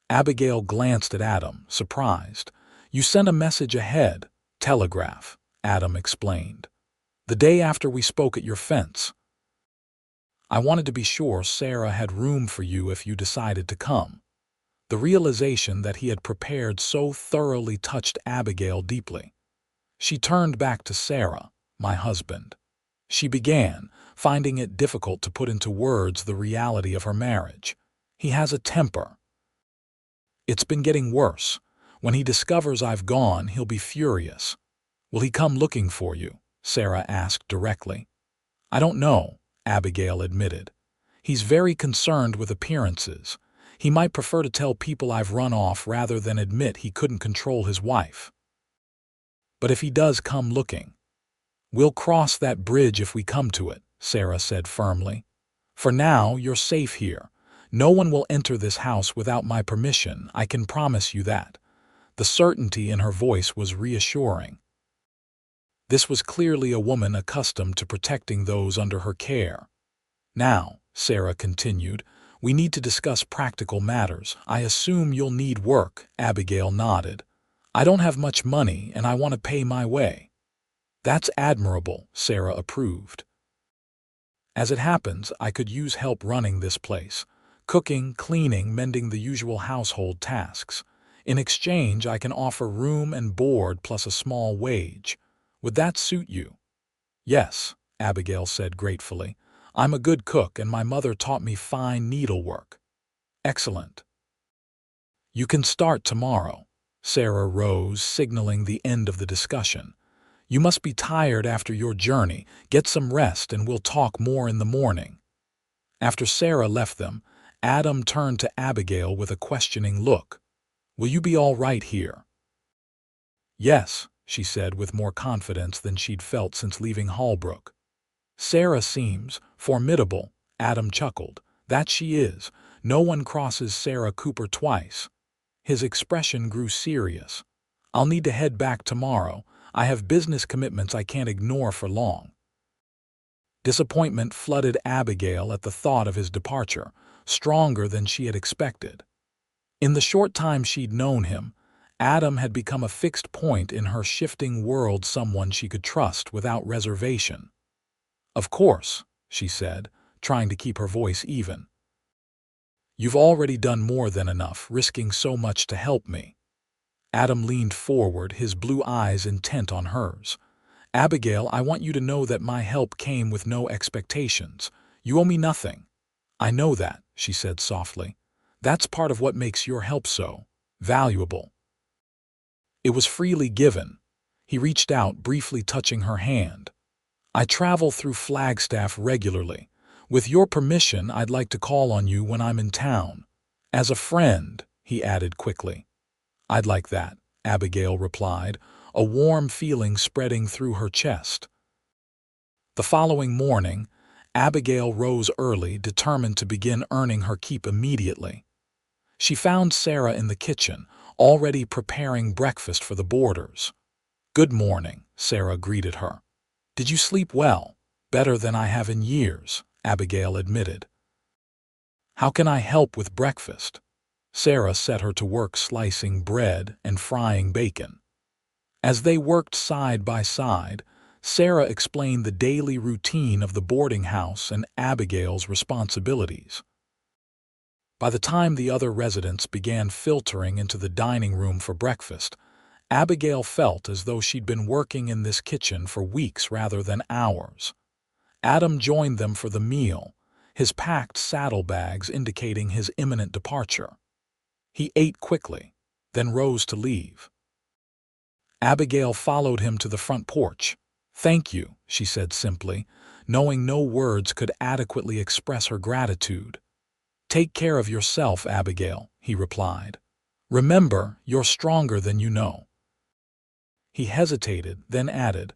Abigail glanced at Adam, surprised. "You sent a message ahead, telegraph," Adam explained. "The day after we spoke at your fence. I wanted to be sure Sarah had room for you if you decided to come." The realization that he had prepared so thoroughly touched Abigail deeply. She turned back to Sarah. "My husband," she began, finding it difficult to put into words the reality of her marriage. "He has a temper. It's been getting worse. When he discovers I've gone, he'll be furious." "Will he come looking for you?" Sarah asked directly. "I don't know," Abigail admitted. "He's very concerned with appearances. He might prefer to tell people I've run off rather than admit he couldn't control his wife. But if he does come looking, we'll cross that bridge if we come to it," Sarah said firmly. "For now, you're safe here. No one will enter this house without my permission, I can promise you that." The certainty in her voice was reassuring. This was clearly a woman accustomed to protecting those under her care. "Now," Sarah continued, "we need to discuss practical matters. I assume you'll need work." Abigail nodded. "I don't have much money, and I want to pay my way." "That's admirable," Sarah approved. "As it happens, I could use help running this place. Cooking, cleaning, mending, the usual household tasks. In exchange, I can offer room and board plus a small wage. Would that suit you?" "Yes," Abigail said gratefully. "I'm a good cook, and my mother taught me fine needlework." "Excellent. You can start tomorrow." Sarah rose, signaling the end of the discussion. "You must be tired after your journey. Get some rest and we'll talk more in the morning." After Sarah left them, Adam turned to Abigail with a questioning look. "Will you be all right here?" "Yes," she said with more confidence than she'd felt since leaving Hallbrook. "Sarah seems formidable," Adam chuckled. "That she is. No one crosses Sarah Cooper twice." His expression grew serious. "I'll need to head back tomorrow. I have business commitments I can't ignore for long." Disappointment flooded Abigail at the thought of his departure, stronger than she had expected. In the short time she'd known him, Adam had become a fixed point in her shifting world, someone she could trust without reservation. "Of course," she said, trying to keep her voice even. "You've already done more than enough, risking so much to help me." Adam leaned forward, his blue eyes intent on hers. "Abigail, I want you to know that my help came with no expectations. You owe me nothing." "I know that," she said softly. "That's part of what makes your help so valuable." It was freely given. He reached out, briefly touching her hand. "I travel through Flagstaff regularly. With your permission, I'd like to call on you when I'm in town. As a friend," he added quickly. "I'd like that," Abigail replied, a warm feeling spreading through her chest. The following morning, Abigail rose early, determined to begin earning her keep immediately. She found Sarah in the kitchen, already preparing breakfast for the boarders. "Good morning," Sarah greeted her. "Did you sleep well?" "Better than I have in years," Abigail admitted. "How can I help with breakfast?" Sarah set her to work slicing bread and frying bacon. As they worked side by side, Sarah explained the daily routine of the boarding house and Abigail's responsibilities. By the time the other residents began filtering into the dining room for breakfast, Abigail felt as though she'd been working in this kitchen for weeks rather than hours. Adam joined them for the meal, his packed saddlebags indicating his imminent departure. He ate quickly, then rose to leave. Abigail followed him to the front porch. "Thank you," she said simply, knowing no words could adequately express her gratitude. "Take care of yourself, Abigail," he replied. "Remember, you're stronger than you know." He hesitated, then added,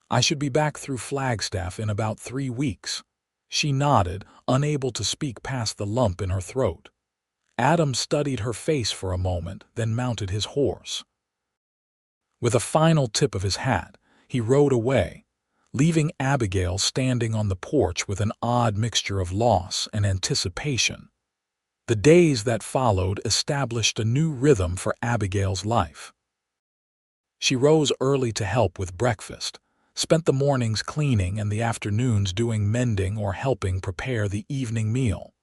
"I should be back through Flagstaff in about 3 weeks." She nodded, unable to speak past the lump in her throat. Adam studied her face for a moment, then mounted his horse. With a final tip of his hat, he rode away, leaving Abigail standing on the porch with an odd mixture of loss and anticipation. The days that followed established a new rhythm for Abigail's life. She rose early to help with breakfast, spent the mornings cleaning and the afternoons doing mending or helping prepare the evening meal.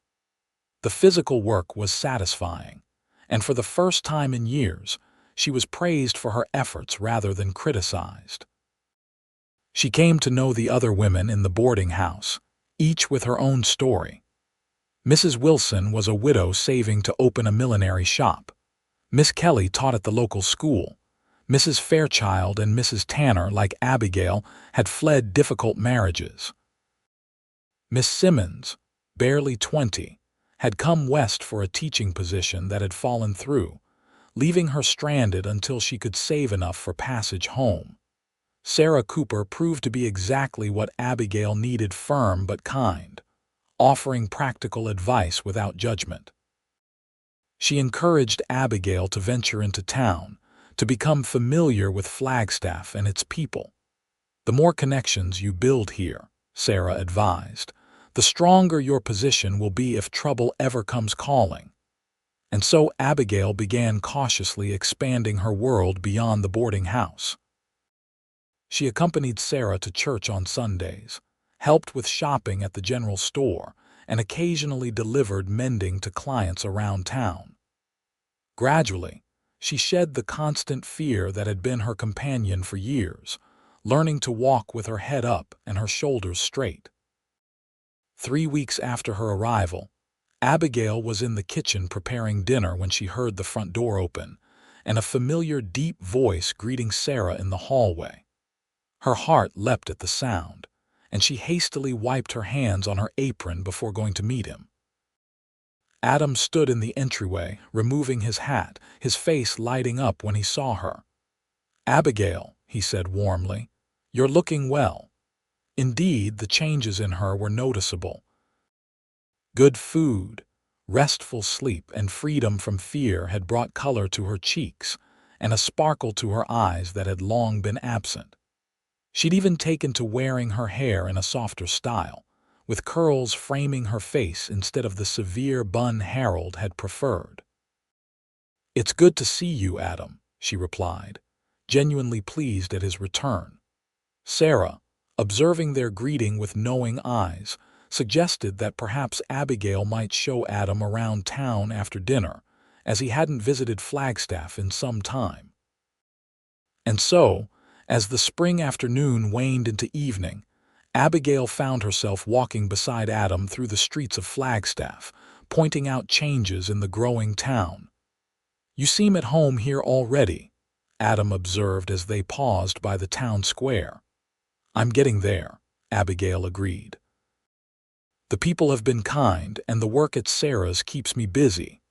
The physical work was satisfying, and for the first time in years, she was praised for her efforts rather than criticized. She came to know the other women in the boarding house, each with her own story. Mrs. Wilson was a widow saving to open a millinery shop. Miss Kelly taught at the local school. Mrs. Fairchild and Mrs. Tanner, like Abigail, had fled difficult marriages. Miss Simmons, barely 20, had come west for a teaching position that had fallen through, leaving her stranded until she could save enough for passage home. Sarah Cooper proved to be exactly what Abigail needed, firm but kind, offering practical advice without judgment. She encouraged Abigail to venture into town, to become familiar with Flagstaff and its people. "The more connections you build here," Sarah advised, "the stronger your position will be if trouble ever comes calling." And so Abigail began cautiously expanding her world beyond the boarding house. She accompanied Sarah to church on Sundays, helped with shopping at the general store, and occasionally delivered mending to clients around town. Gradually, she shed the constant fear that had been her companion for years, learning to walk with her head up and her shoulders straight. 3 weeks after her arrival, Abigail was in the kitchen preparing dinner when she heard the front door open and a familiar deep voice greeting Sarah in the hallway. Her heart leapt at the sound, and she hastily wiped her hands on her apron before going to meet him. Adam stood in the entryway, removing his hat, his face lighting up when he saw her. "Abigail," he said warmly, "you're looking well." Indeed, the changes in her were noticeable. Good food, restful sleep, and freedom from fear had brought color to her cheeks and a sparkle to her eyes that had long been absent. She'd even taken to wearing her hair in a softer style, with curls framing her face instead of the severe bun Harold had preferred. "It's good to see you, Adam," she replied, genuinely pleased at his return. Sarah, observing their greeting with knowing eyes, suggested that perhaps Abigail might show Adam around town after dinner, as he hadn't visited Flagstaff in some time. And so, as the spring afternoon waned into evening, Abigail found herself walking beside Adam through the streets of Flagstaff, pointing out changes in the growing town. "You seem at home here already," Adam observed as they paused by the town square. "I'm getting there," Abigail agreed. "The people have been kind, and the work at Sarah's keeps me busy."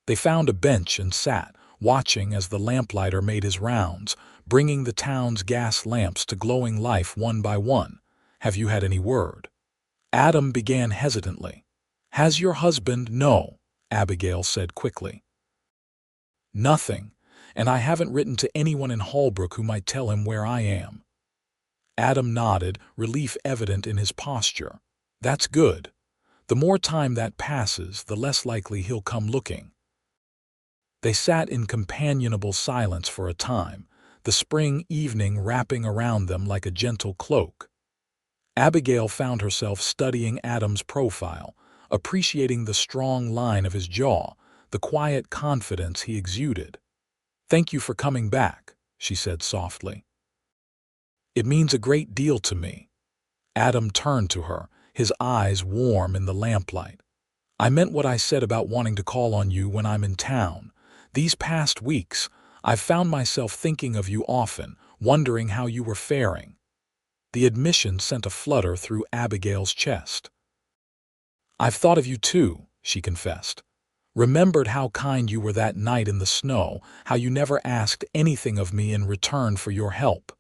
They found a bench and sat, watching as the lamplighter made his rounds, bringing the town's gas lamps to glowing life one by one. "Have you had any word?" Adam began hesitantly. "Has your husband?" "No," Abigail said quickly. "Nothing, and I haven't written to anyone in Holbrook who might tell him where I am." Adam nodded, relief evident in his posture. "That's good. The more time that passes, the less likely he'll come looking." They sat in companionable silence for a time, the spring evening wrapping around them like a gentle cloak. Abigail found herself studying Adam's profile, appreciating the strong line of his jaw, the quiet confidence he exuded. "Thank you for coming back," she said softly. "It means a great deal to me." Adam turned to her, his eyes warm in the lamplight. "I meant what I said about wanting to call on you when I'm in town. These past weeks, I've found myself thinking of you often, wondering how you were faring." The admission sent a flutter through Abigail's chest. "I've thought of you too," she confessed. "Remembered how kind you were that night in the snow, how you never asked anything of me in return for your help."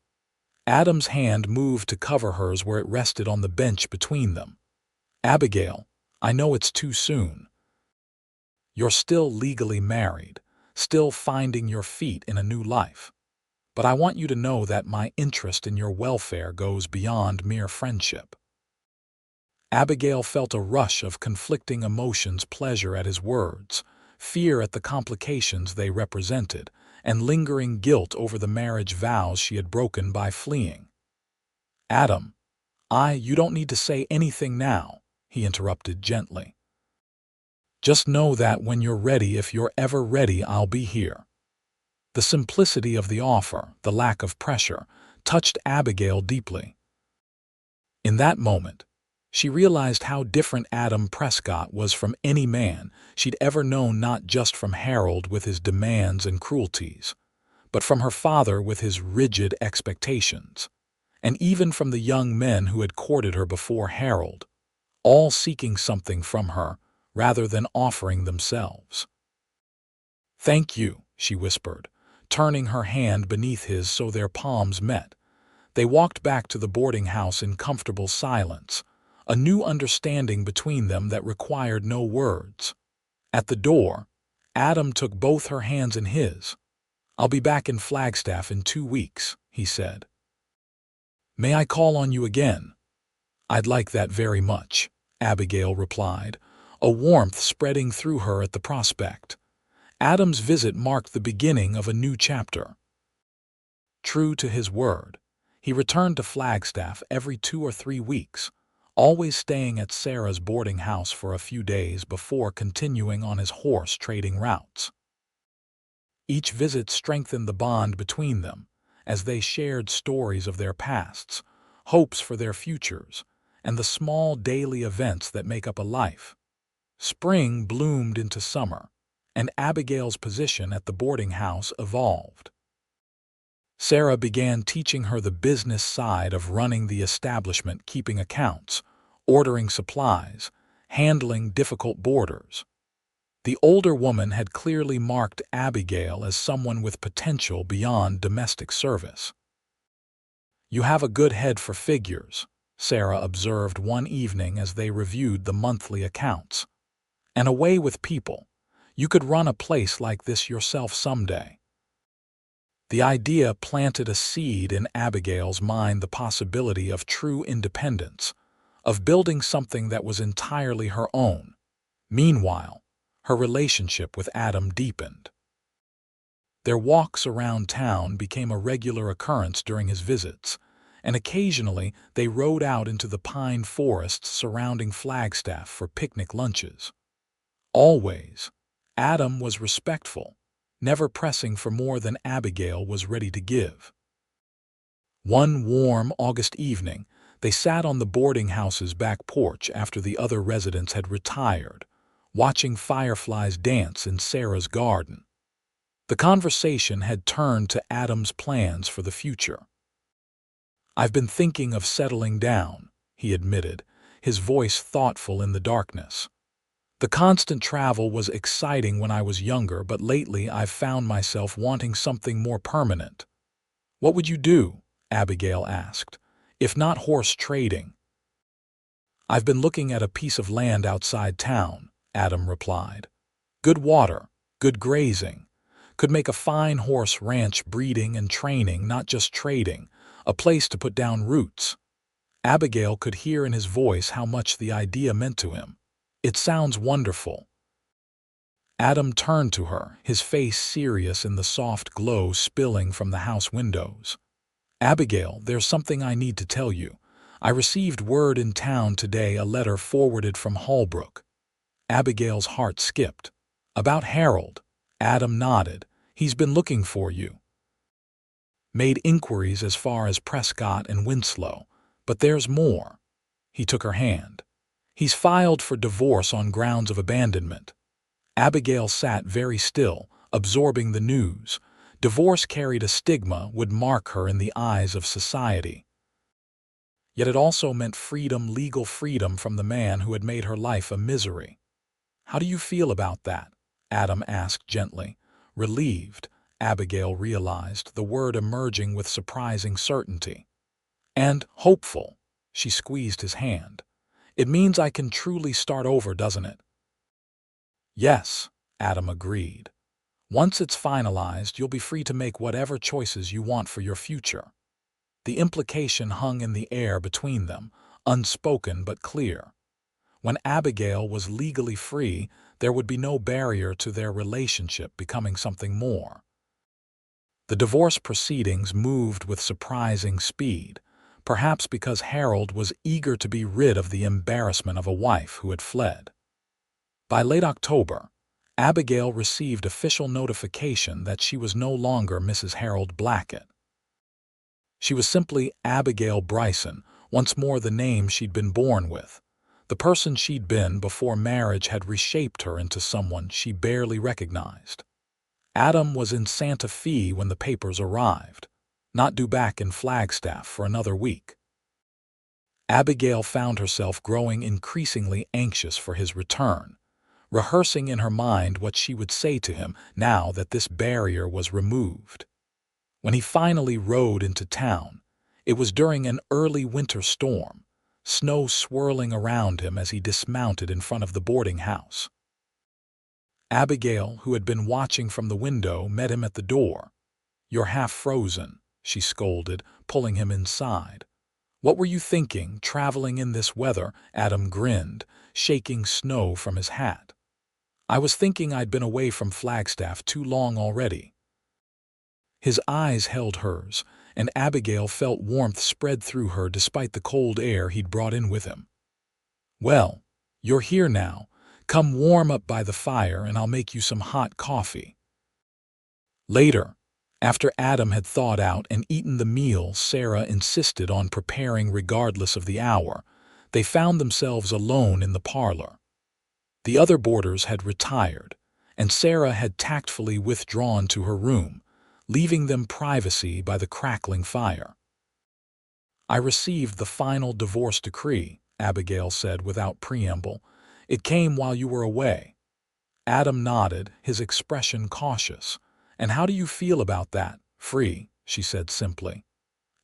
Adam's hand moved to cover hers where it rested on the bench between them. "Abigail, I know it's too soon. You're still legally married, still finding your feet in a new life. But I want you to know that my interest in your welfare goes beyond mere friendship." Abigail felt a rush of conflicting emotions, pleasure at his words, fear at the complications they represented, and lingering guilt over the marriage vows she had broken by fleeing. "Adam, you don't need to say anything now," he interrupted gently. "Just know that when you're ready, if you're ever ready, I'll be here." The simplicity of the offer, the lack of pressure, touched Abigail deeply. In that moment, she realized how different Adam Prescott was from any man she'd ever known, not just from Harold with his demands and cruelties, but from her father with his rigid expectations, and even from the young men who had courted her before Harold, all seeking something from her rather than offering themselves. "Thank you," she whispered, turning her hand beneath his so their palms met. They walked back to the boarding house in comfortable silence, a new understanding between them that required no words. At the door, Adam took both her hands in his. "I'll be back in Flagstaff in 2 weeks," he said. "May I call on you again?" "I'd like that very much," Abigail replied, a warmth spreading through her at the prospect. Adam's visit marked the beginning of a new chapter. True to his word, he returned to Flagstaff every 2 or 3 weeks, always staying at Sarah's boarding house for a few days before continuing on his horse trading routes. Each visit strengthened the bond between them, as they shared stories of their pasts, hopes for their futures, and the small daily events that make up a life. Spring bloomed into summer, and Abigail's position at the boarding house evolved. Sarah began teaching her the business side of running the establishment, keeping accounts, ordering supplies, handling difficult boarders. The older woman had clearly marked Abigail as someone with potential beyond domestic service. "You have a good head for figures," Sarah observed one evening as they reviewed the monthly accounts. "And a way with people. You could run a place like this yourself someday." The idea planted a seed in Abigail's mind, the possibility of true independence, of building something that was entirely her own. Meanwhile, her relationship with Adam deepened. Their walks around town became a regular occurrence during his visits, and occasionally they rode out into the pine forests surrounding Flagstaff for picnic lunches. Always, Adam was respectful, never pressing for more than Abigail was ready to give. One warm August evening, they sat on the boarding house's back porch after the other residents had retired, watching fireflies dance in Sarah's garden. The conversation had turned to Adam's plans for the future. "I've been thinking of settling down," he admitted, his voice thoughtful in the darkness. "The constant travel was exciting when I was younger, but lately I've found myself wanting something more permanent." "What would you do?" Abigail asked. "If not horse trading?" "I've been looking at a piece of land outside town," Adam replied. "Good water, good grazing. Could make a fine horse ranch, breeding and training, not just trading, a place to put down roots." Abigail could hear in his voice how much the idea meant to him. "It sounds wonderful." Adam turned to her, his face serious in the soft glow spilling from the house windows. "Abigail, there's something I need to tell you. I received word in town today, a letter forwarded from Holbrook." Abigail's heart skipped. "About Harold?" Adam nodded. "He's been looking for you. Made inquiries as far as Prescott and Winslow. But there's more." He took her hand. "He's filed for divorce on grounds of abandonment." Abigail sat very still, absorbing the news. Divorce carried a stigma, would mark her in the eyes of society. Yet it also meant freedom, legal freedom from the man who had made her life a misery. "How do you feel about that?" Adam asked gently. Relieved, Abigail realized, the word emerging with surprising certainty. "And hopeful." She squeezed his hand. "It means I can truly start over, doesn't it?" "Yes," Adam agreed. "Once it's finalized, you'll be free to make whatever choices you want for your future." The implication hung in the air between them, unspoken but clear. When Abigail was legally free, there would be no barrier to their relationship becoming something more. The divorce proceedings moved with surprising speed, perhaps because Harold was eager to be rid of the embarrassment of a wife who had fled. By late October, Abigail received official notification that she was no longer Mrs. Harold Blackett. She was simply Abigail Bryson, once more the name she'd been born with. The person she'd been before marriage had reshaped her into someone she barely recognized. Adam was in Santa Fe when the papers arrived, not due back in Flagstaff for another week. Abigail found herself growing increasingly anxious for his return, rehearsing in her mind what she would say to him now that this barrier was removed. When he finally rode into town, it was during an early winter storm, snow swirling around him as he dismounted in front of the boarding house. Abigail, who had been watching from the window, met him at the door. "You're half frozen," she scolded, pulling him inside. "What were you thinking, traveling in this weather?" Adam grinned, shaking snow from his hat. "I was thinking I'd been away from Flagstaff too long already." His eyes held hers, and Abigail felt warmth spread through her despite the cold air he'd brought in with him. "Well, you're here now. Come warm up by the fire and I'll make you some hot coffee." Later, after Adam had thawed out and eaten the meal Sarah insisted on preparing regardless of the hour, they found themselves alone in the parlor. The other boarders had retired, and Sarah had tactfully withdrawn to her room, leaving them privacy by the crackling fire. "I received the final divorce decree," Abigail said without preamble. "It came while you were away." Adam nodded, his expression cautious. "And how do you feel about that?" "Free," she said simply.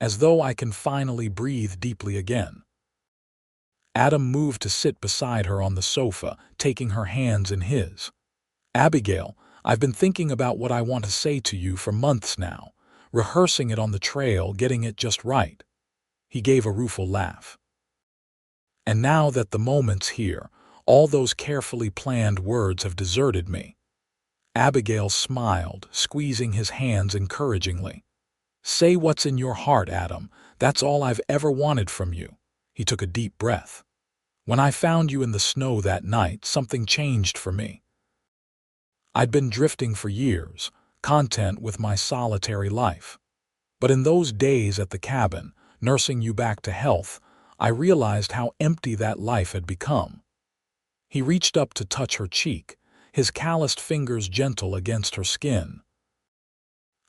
"As though I can finally breathe deeply again." Adam moved to sit beside her on the sofa, taking her hands in his. "Abigail, I've been thinking about what I want to say to you for months now, rehearsing it on the trail, getting it just right." He gave a rueful laugh. "And now that the moment's here, all those carefully planned words have deserted me." Abigail smiled, squeezing his hands encouragingly. "Say what's in your heart, Adam. That's all I've ever wanted from you." He took a deep breath. "When I found you in the snow that night, something changed for me. I'd been drifting for years, content with my solitary life. But in those days at the cabin, nursing you back to health, I realized how empty that life had become." He reached up to touch her cheek, his calloused fingers gentle against her skin.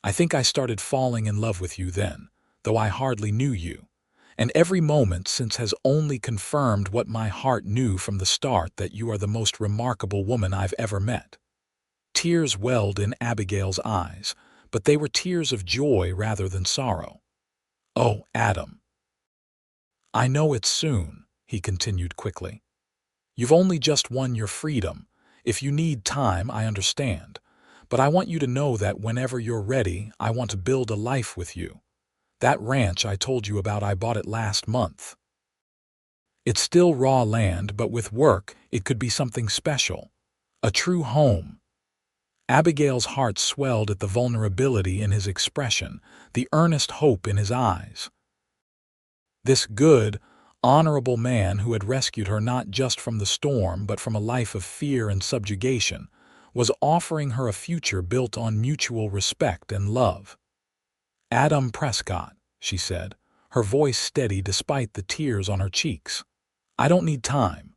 "I think I started falling in love with you then, though I hardly knew you. And every moment since has only confirmed what my heart knew from the start, that you are the most remarkable woman I've ever met." Tears welled in Abigail's eyes, but they were tears of joy rather than sorrow. "Oh, Adam, I know it's soon," he continued quickly. "You've only just won your freedom. If you need time, I understand. But I want you to know that whenever you're ready, I want to build a life with you. That ranch I told you about, I bought it last month. It's still raw land, but with work, it could be something special. A true home." Abigail's heart swelled at the vulnerability in his expression, the earnest hope in his eyes. This good, honorable man who had rescued her not just from the storm but from a life of fear and subjugation was offering her a future built on mutual respect and love. "Adam Prescott," she said, her voice steady despite the tears on her cheeks. "I don't need time.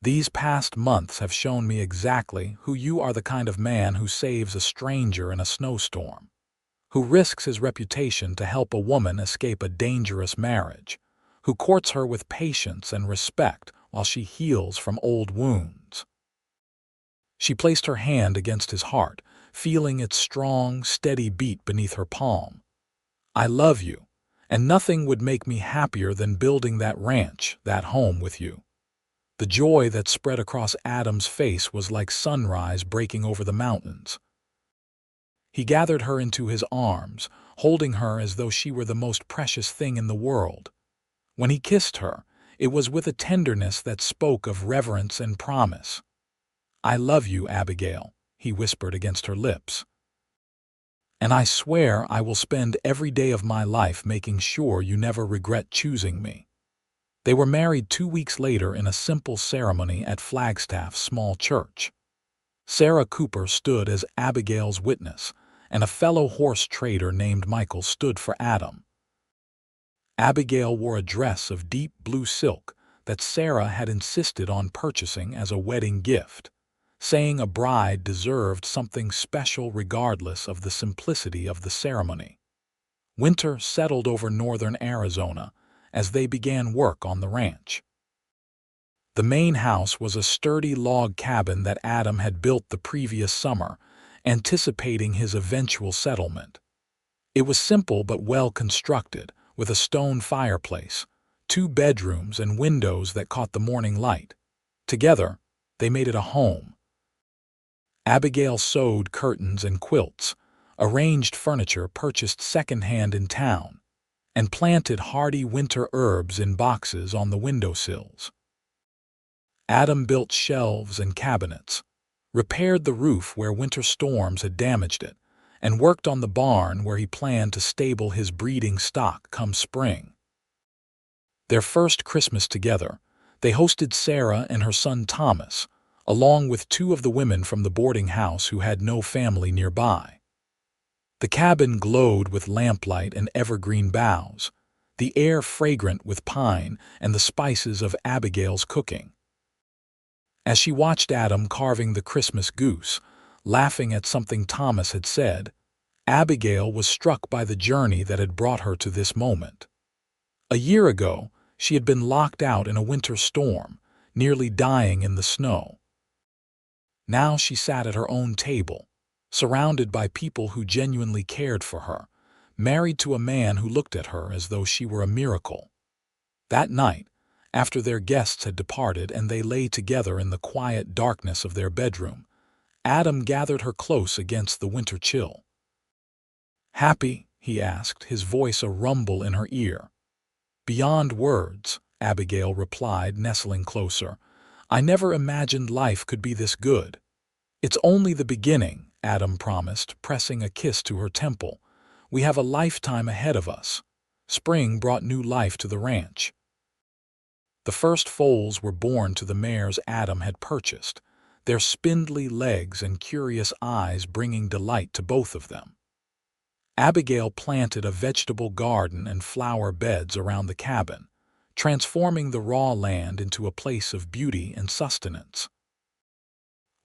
These past months have shown me exactly who you are, the kind of man who saves a stranger in a snowstorm, who risks his reputation to help a woman escape a dangerous marriage, who courts her with patience and respect while she heals from old wounds." She placed her hand against his heart, feeling its strong, steady beat beneath her palm. "I love you, and nothing would make me happier than building that ranch, that home with you." The joy that spread across Adam's face was like sunrise breaking over the mountains. He gathered her into his arms, holding her as though she were the most precious thing in the world. When he kissed her, it was with a tenderness that spoke of reverence and promise. "I love you, Abigail," he whispered against her lips. "And I swear I will spend every day of my life making sure you never regret choosing me." They were married 2 weeks later in a simple ceremony at Flagstaff's small church. Sarah Cooper stood as Abigail's witness, and a fellow horse trader named Michael stood for Adam. Abigail wore a dress of deep blue silk that Sarah had insisted on purchasing as a wedding gift, saying a bride deserved something special regardless of the simplicity of the ceremony. Winter settled over northern Arizona as they began work on the ranch. The main house was a sturdy log cabin that Adam had built the previous summer, anticipating his eventual settlement. It was simple but well constructed, with a stone fireplace, 2 bedrooms and windows that caught the morning light. Together, they made it a home. Abigail sewed curtains and quilts, arranged furniture purchased secondhand in town, and planted hardy winter herbs in boxes on the windowsills. Adam built shelves and cabinets, repaired the roof where winter storms had damaged it, and worked on the barn where he planned to stable his breeding stock come spring. Their first Christmas together, they hosted Sarah and her son Thomas, along with 2 of the women from the boarding house who had no family nearby. The cabin glowed with lamplight and evergreen boughs, the air fragrant with pine and the spices of Abigail's cooking. As she watched Adam carving the Christmas goose, laughing at something Thomas had said, Abigail was struck by the journey that had brought her to this moment. A year ago, she had been locked out in a winter storm, nearly dying in the snow. Now she sat at her own table, surrounded by people who genuinely cared for her, married to a man who looked at her as though she were a miracle. That night, after their guests had departed and they lay together in the quiet darkness of their bedroom, Adam gathered her close against the winter chill. "Happy?" he asked, his voice a rumble in her ear. "Beyond words," Abigail replied, nestling closer. "I never imagined life could be this good." It's only the beginning, Adam promised, pressing a kiss to her temple. We have a lifetime ahead of us. Spring brought new life to the ranch. The first foals were born to the mares Adam had purchased, their spindly legs and curious eyes bringing delight to both of them. Abigail planted a vegetable garden and flower beds around the cabin, transforming the raw land into a place of beauty and sustenance.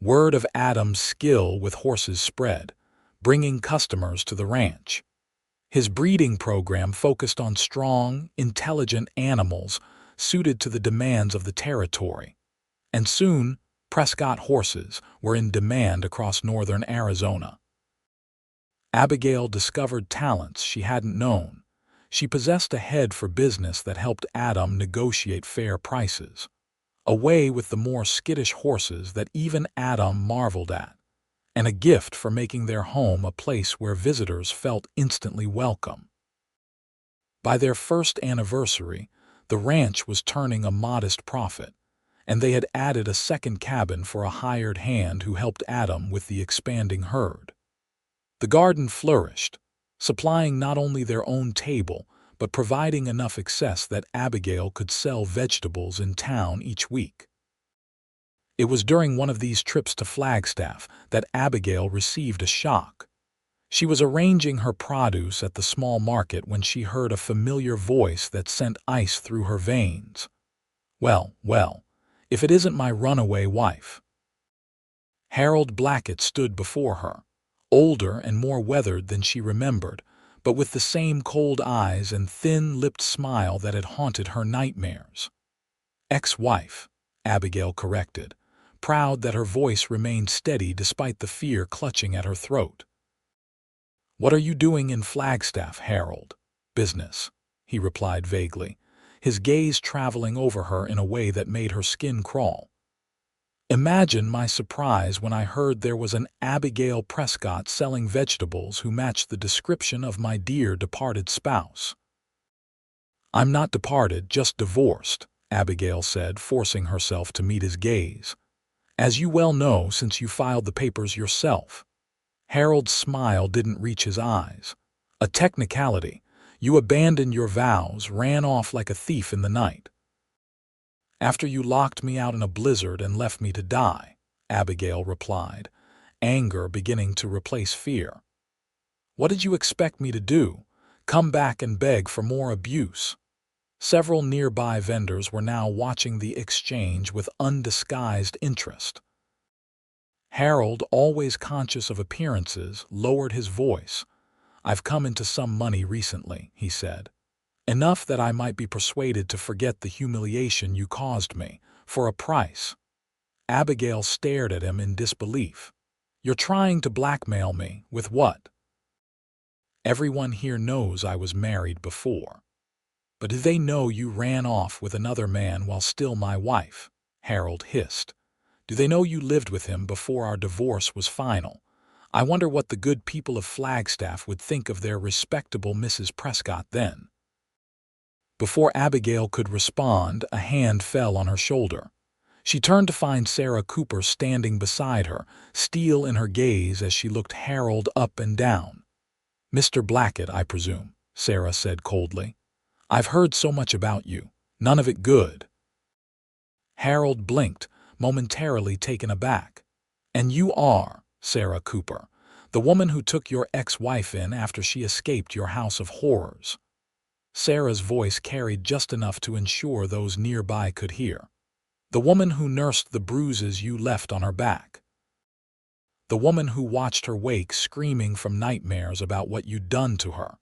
Word of Adam's skill with horses spread, bringing customers to the ranch. His breeding program focused on strong, intelligent animals suited to the demands of the territory, and soon Prescott horses were in demand across northern Arizona. Abigail discovered talents she hadn't known. She possessed a head for business that helped Adam negotiate fair prices, a way with the more skittish horses that even Adam marveled at, and a gift for making their home a place where visitors felt instantly welcome. By their first anniversary, the ranch was turning a modest profit, and they had added a second cabin for a hired hand who helped Adam with the expanding herd. The garden flourished, supplying not only their own table, but providing enough excess that Abigail could sell vegetables in town each week. It was during one of these trips to Flagstaff that Abigail received a shock. She was arranging her produce at the small market when she heard a familiar voice that sent ice through her veins. Well, if it isn't my runaway wife. Harold Blackett stood before her, older and more weathered than she remembered, but with the same cold eyes and thin-lipped smile that had haunted her nightmares. Ex-wife, Abigail corrected, proud that her voice remained steady despite the fear clutching at her throat. "What are you doing in Flagstaff, Harold?" "Business," he replied vaguely, his gaze traveling over her in a way that made her skin crawl. Imagine my surprise when I heard there was an Abigail Prescott selling vegetables who matched the description of my dear departed spouse. "I'm not departed, just divorced," Abigail said, forcing herself to meet his gaze. "As you well know since you filed the papers yourself." Harold's smile didn't reach his eyes. "A technicality. You abandoned your vows, ran off like a thief in the night. After you locked me out in a blizzard and left me to die," Abigail replied, anger beginning to replace fear. "What did you expect me to do? Come back and beg for more abuse?" Several nearby vendors were now watching the exchange with undisguised interest. Harold, always conscious of appearances, lowered his voice. "I've come into some money recently," he said. "Enough that I might be persuaded to forget the humiliation you caused me, for a price." Abigail stared at him in disbelief. "You're trying to blackmail me, with what?" "Everyone here knows I was married before." "But do they know you ran off with another man while still my wife?" Harold hissed. "Do they know you lived with him before our divorce was final? I wonder what the good people of Flagstaff would think of their respectable Mrs. Prescott then." Before Abigail could respond, a hand fell on her shoulder. She turned to find Sarah Cooper standing beside her, steel in her gaze as she looked Harold up and down. "Mr. Blackett, I presume," Sarah said coldly. "I've heard so much about you. None of it good." Harold blinked, momentarily taken aback. "And you are Sarah Cooper, the woman who took your ex-wife in after she escaped your house of horrors." Sarah's voice carried just enough to ensure those nearby could hear. "The woman who nursed the bruises you left on her back. The woman who watched her wake screaming from nightmares about what you'd done to her."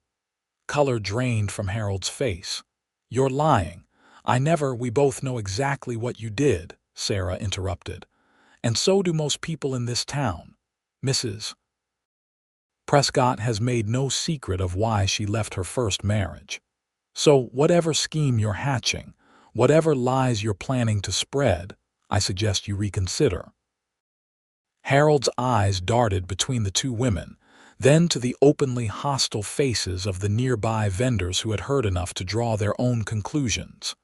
Color drained from Harold's face. "You're lying. We both know exactly what you did," Sarah interrupted. "And so do most people in this town. Mrs. Prescott has made no secret of why she left her first marriage. So whatever scheme you're hatching, whatever lies you're planning to spread, I suggest you reconsider." Harold's eyes darted between the two women, then to the openly hostile faces of the nearby vendors who had heard enough to draw their own conclusions.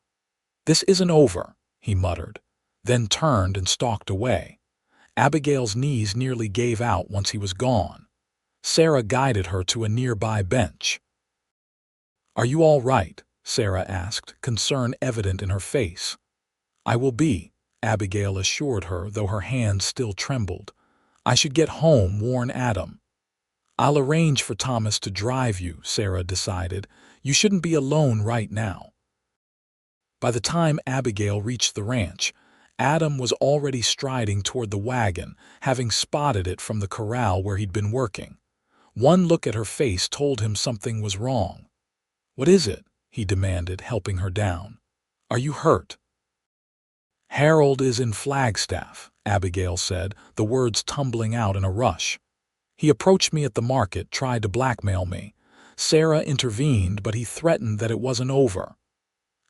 "This isn't over," he muttered, then turned and stalked away. Abigail's knees nearly gave out once he was gone. Sarah guided her to a nearby bench. "Are you all right?" Sarah asked, concern evident in her face. "I will be," Abigail assured her, though her hands still trembled. "I should get home, warn Adam." "I'll arrange for Thomas to drive you," Sarah decided. "You shouldn't be alone right now." By the time Abigail reached the ranch, Adam was already striding toward the wagon, having spotted it from the corral where he'd been working. One look at her face told him something was wrong. "What is it?" he demanded, helping her down. "Are you hurt?" "Harold is in Flagstaff," Abigail said, the words tumbling out in a rush. "He approached me at the market, tried to blackmail me. Sarah intervened, but he threatened that it wasn't over."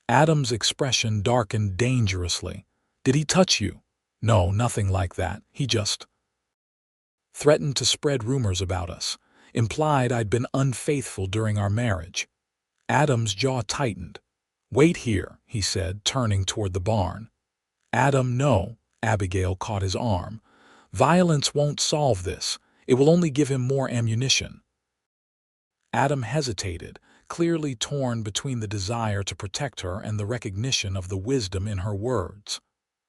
Adam's expression darkened dangerously. "Did he touch you?" "No, nothing like that. He just threatened to spread rumors about us. Implied I'd been unfaithful during our marriage." Adam's jaw tightened. "Wait here," he said, turning toward the barn. "Adam, no." Abigail caught his arm. "Violence won't solve this. It will only give him more ammunition." Adam hesitated, clearly torn between the desire to protect her and the recognition of the wisdom in her words.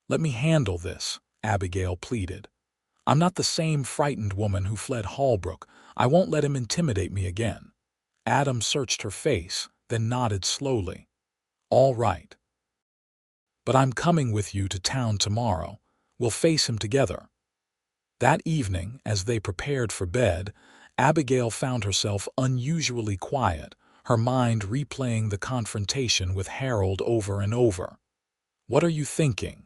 "Let me handle this," Abigail pleaded. "I'm not the same frightened woman who fled Hallbrook. I won't let him intimidate me again." Adam searched her face, then nodded slowly. "All right. But I'm coming with you to town tomorrow. We'll face him together." That evening, as they prepared for bed, Abigail found herself unusually quiet, her mind replaying the confrontation with Harold over and over. "What are you thinking?"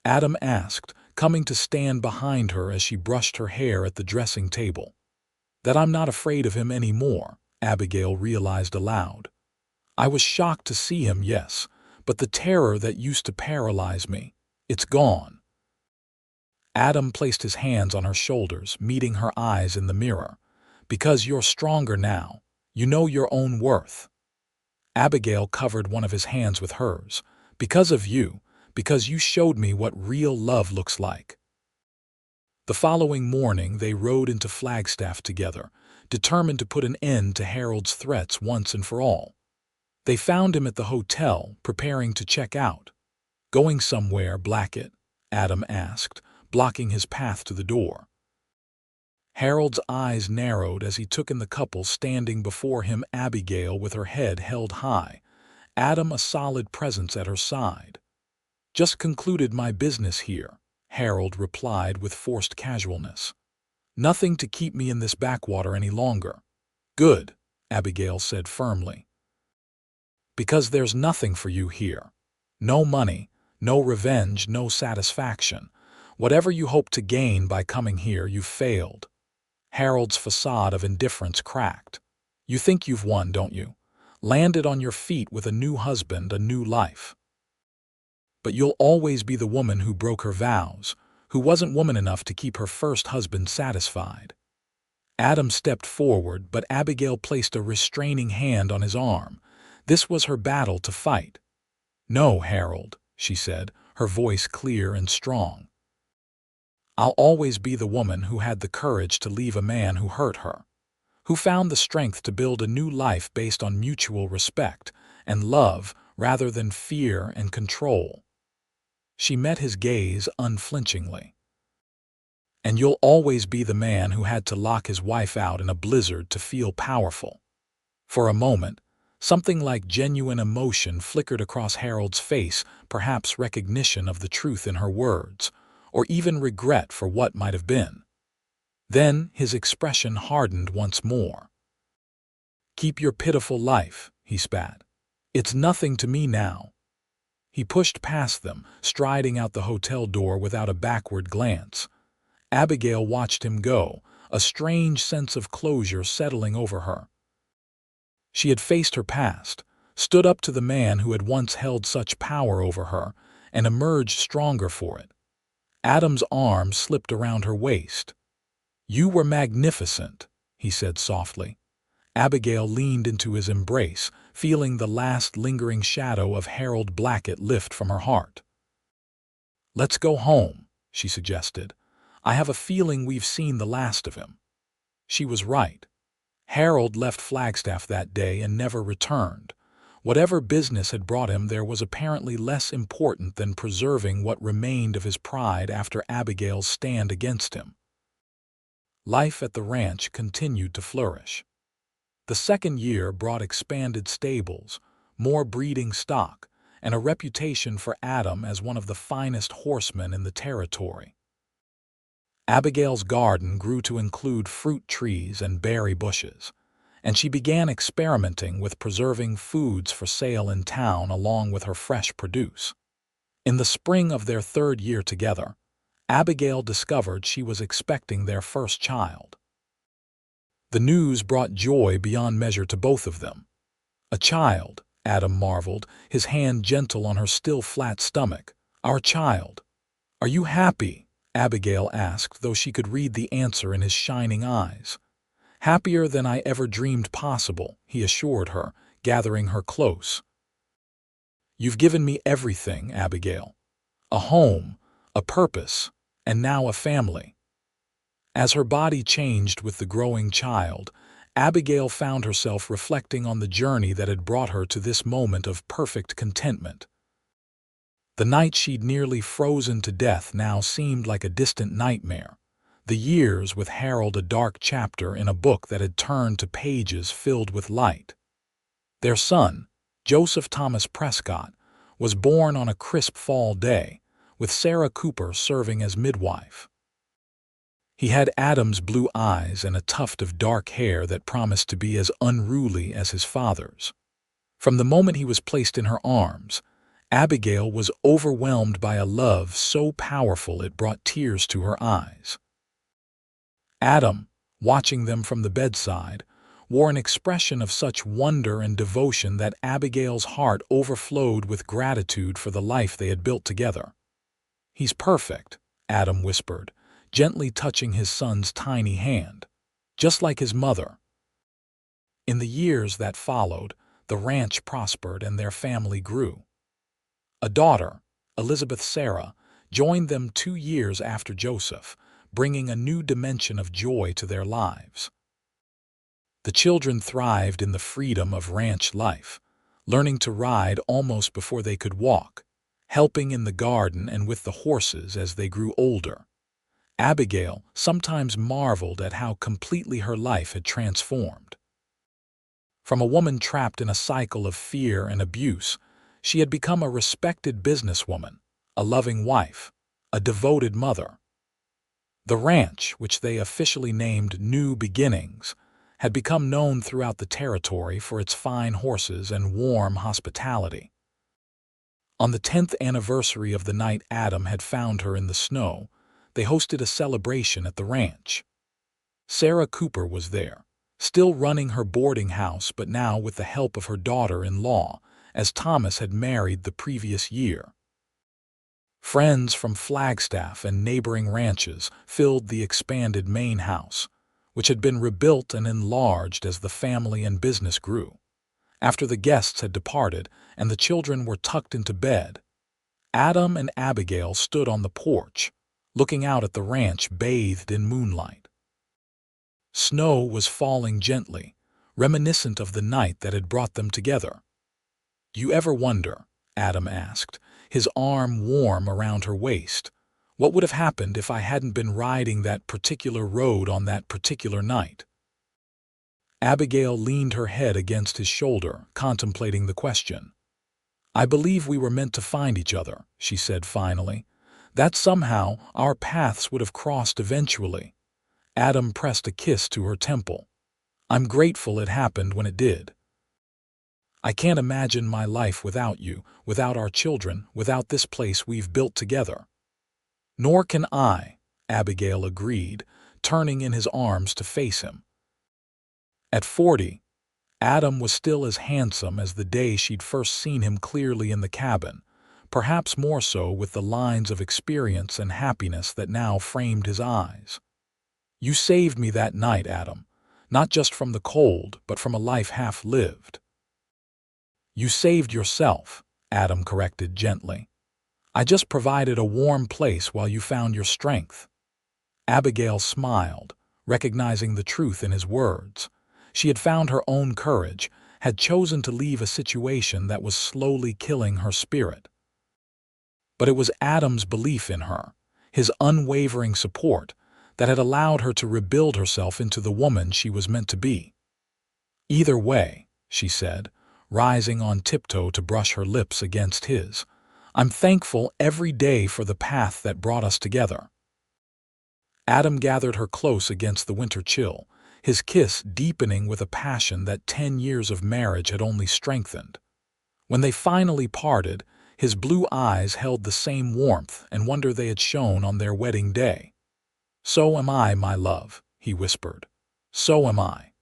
Adam asked, coming to stand behind her as she brushed her hair at the dressing table. "That I'm not afraid of him anymore," Abigail realized aloud. "I was shocked to see him, yes, but the terror that used to paralyze me, it's gone." Adam placed his hands on her shoulders, meeting her eyes in the mirror. "Because you're stronger now. You know your own worth." Abigail covered one of his hands with hers. "Because of you, because you showed me what real love looks like." The following morning they rode into Flagstaff together, determined to put an end to Harold's threats once and for all. They found him at the hotel, preparing to check out. "Going somewhere, Blackett?" Adam asked, blocking his path to the door. Harold's eyes narrowed as he took in the couple standing before him, Abigail with her head held high, Adam a solid presence at her side. "Just concluded my business here," Harold replied with forced casualness. "Nothing to keep me in this backwater any longer." "Good," Abigail said firmly. "Because there's nothing for you here. No money, no revenge, no satisfaction. Whatever you hoped to gain by coming here, you've failed." Harold's facade of indifference cracked. "You think you've won, don't you? Landed on your feet with a new husband, a new life. But you'll always be the woman who broke her vows, who wasn't woman enough to keep her first husband satisfied." Adam stepped forward, but Abigail placed a restraining hand on his arm. This was her battle to fight. "No, Harold," she said, her voice clear and strong. "I'll always be the woman who had the courage to leave a man who hurt her, who found the strength to build a new life based on mutual respect and love rather than fear and control." She met his gaze unflinchingly. "And you'll always be the man who had to lock his wife out in a blizzard to feel powerful." For a moment, something like genuine emotion flickered across Harold's face, perhaps recognition of the truth in her words, or even regret for what might have been. Then his expression hardened once more. "Keep your pitiful life," he spat. "It's nothing to me now." He pushed past them, striding out the hotel door without a backward glance. Abigail watched him go, a strange sense of closure settling over her. She had faced her past, stood up to the man who had once held such power over her, and emerged stronger for it. Adam's arm slipped around her waist. "You were magnificent," he said softly. Abigail leaned into his embrace, feeling the last lingering shadow of Harold Blackett lift from her heart. "Let's go home," she suggested. "I have a feeling we've seen the last of him." She was right. Harold left Flagstaff that day and never returned. Whatever business had brought him there was apparently less important than preserving what remained of his pride after Abigail's stand against him. Life at the ranch continued to flourish. The second year brought expanded stables, more breeding stock, and a reputation for Adam as one of the finest horsemen in the territory. Abigail's garden grew to include fruit trees and berry bushes, and she began experimenting with preserving foods for sale in town along with her fresh produce. In the spring of their third year together, Abigail discovered she was expecting their first child. The news brought joy beyond measure to both of them. "A child," Adam marveled, his hand gentle on her still flat stomach. "Our child." "Are you happy?" Abigail asked, though she could read the answer in his shining eyes. "Happier than I ever dreamed possible," he assured her, gathering her close. "You've given me everything, Abigail. A home, a purpose, and now a family." As her body changed with the growing child, Abigail found herself reflecting on the journey that had brought her to this moment of perfect contentment. The night she'd nearly frozen to death now seemed like a distant nightmare. The years with Harold a dark chapter in a book that had turned to pages filled with light. Their son, Joseph Thomas Prescott, was born on a crisp fall day, with Sarah Cooper serving as midwife. He had Adam's blue eyes and a tuft of dark hair that promised to be as unruly as his father's. From the moment he was placed in her arms, Abigail was overwhelmed by a love so powerful it brought tears to her eyes. Adam, watching them from the bedside, wore an expression of such wonder and devotion that Abigail's heart overflowed with gratitude for the life they had built together. "He's perfect," Adam whispered, gently touching his son's tiny hand, "just like his mother." In the years that followed, the ranch prospered and their family grew. A daughter, Elizabeth Sarah, joined them 2 years after Joseph, bringing a new dimension of joy to their lives. The children thrived in the freedom of ranch life, learning to ride almost before they could walk, helping in the garden and with the horses as they grew older. Abigail sometimes marveled at how completely her life had transformed. From a woman trapped in a cycle of fear and abuse, she had become a respected businesswoman, a loving wife, a devoted mother. The ranch, which they officially named New Beginnings, had become known throughout the territory for its fine horses and warm hospitality. On the 10th anniversary of the night Adam had found her in the snow, they hosted a celebration at the ranch. Sarah Cooper was there, still running her boarding house but now with the help of her daughter-in-law, as Thomas had married the previous year. Friends from Flagstaff and neighboring ranches filled the expanded main house, which had been rebuilt and enlarged as the family and business grew. After the guests had departed and the children were tucked into bed, Adam and Abigail stood on the porch, looking out at the ranch bathed in moonlight. Snow was falling gently, reminiscent of the night that had brought them together. "Do you ever wonder," Adam asked, his arm warm around her waist, "what would have happened if I hadn't been riding that particular road on that particular night?" Abigail leaned her head against his shoulder, contemplating the question. "I believe we were meant to find each other," she said finally. "That somehow our paths would have crossed eventually." Adam pressed a kiss to her temple. "I'm grateful it happened when it did. I can't imagine my life without you, without our children, without this place we've built together." "Nor can I," Abigail agreed, turning in his arms to face him. At 40, Adam was still as handsome as the day she'd first seen him clearly in the cabin, perhaps more so with the lines of experience and happiness that now framed his eyes. "You saved me that night, Adam, not just from the cold, but from a life half lived." "You saved yourself," Adam corrected gently. I just provided a warm place while you found your strength." Abigail smiled, recognizing the truth in his words. She had found her own courage, had chosen to leave a situation that was slowly killing her spirit. But it was Adam's belief in her, his unwavering support, that had allowed her to rebuild herself into the woman she was meant to be. "Either way," she said, rising on tiptoe to brush her lips against his, "I'm thankful every day for the path that brought us together." Adam gathered her close against the winter chill, his kiss deepening with a passion that 10 years of marriage had only strengthened. When they finally parted, his blue eyes held the same warmth and wonder they had shown on their wedding day. "So am I, my love," he whispered. "So am I."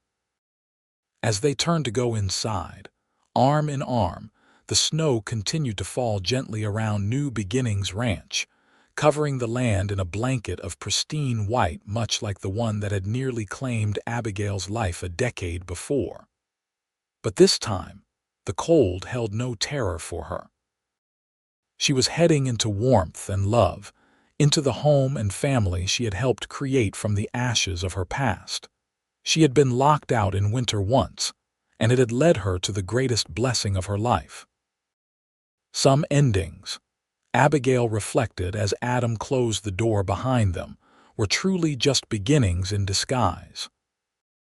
As they turned to go inside, arm in arm, the snow continued to fall gently around New Beginnings Ranch, covering the land in a blanket of pristine white much like the one that had nearly claimed Abigail's life a decade before. But this time, the cold held no terror for her. She was heading into warmth and love, into the home and family she had helped create from the ashes of her past. She had been locked out in winter once, and it had led her to the greatest blessing of her life. Some endings, Abigail reflected as Adam closed the door behind them, were truly just beginnings in disguise.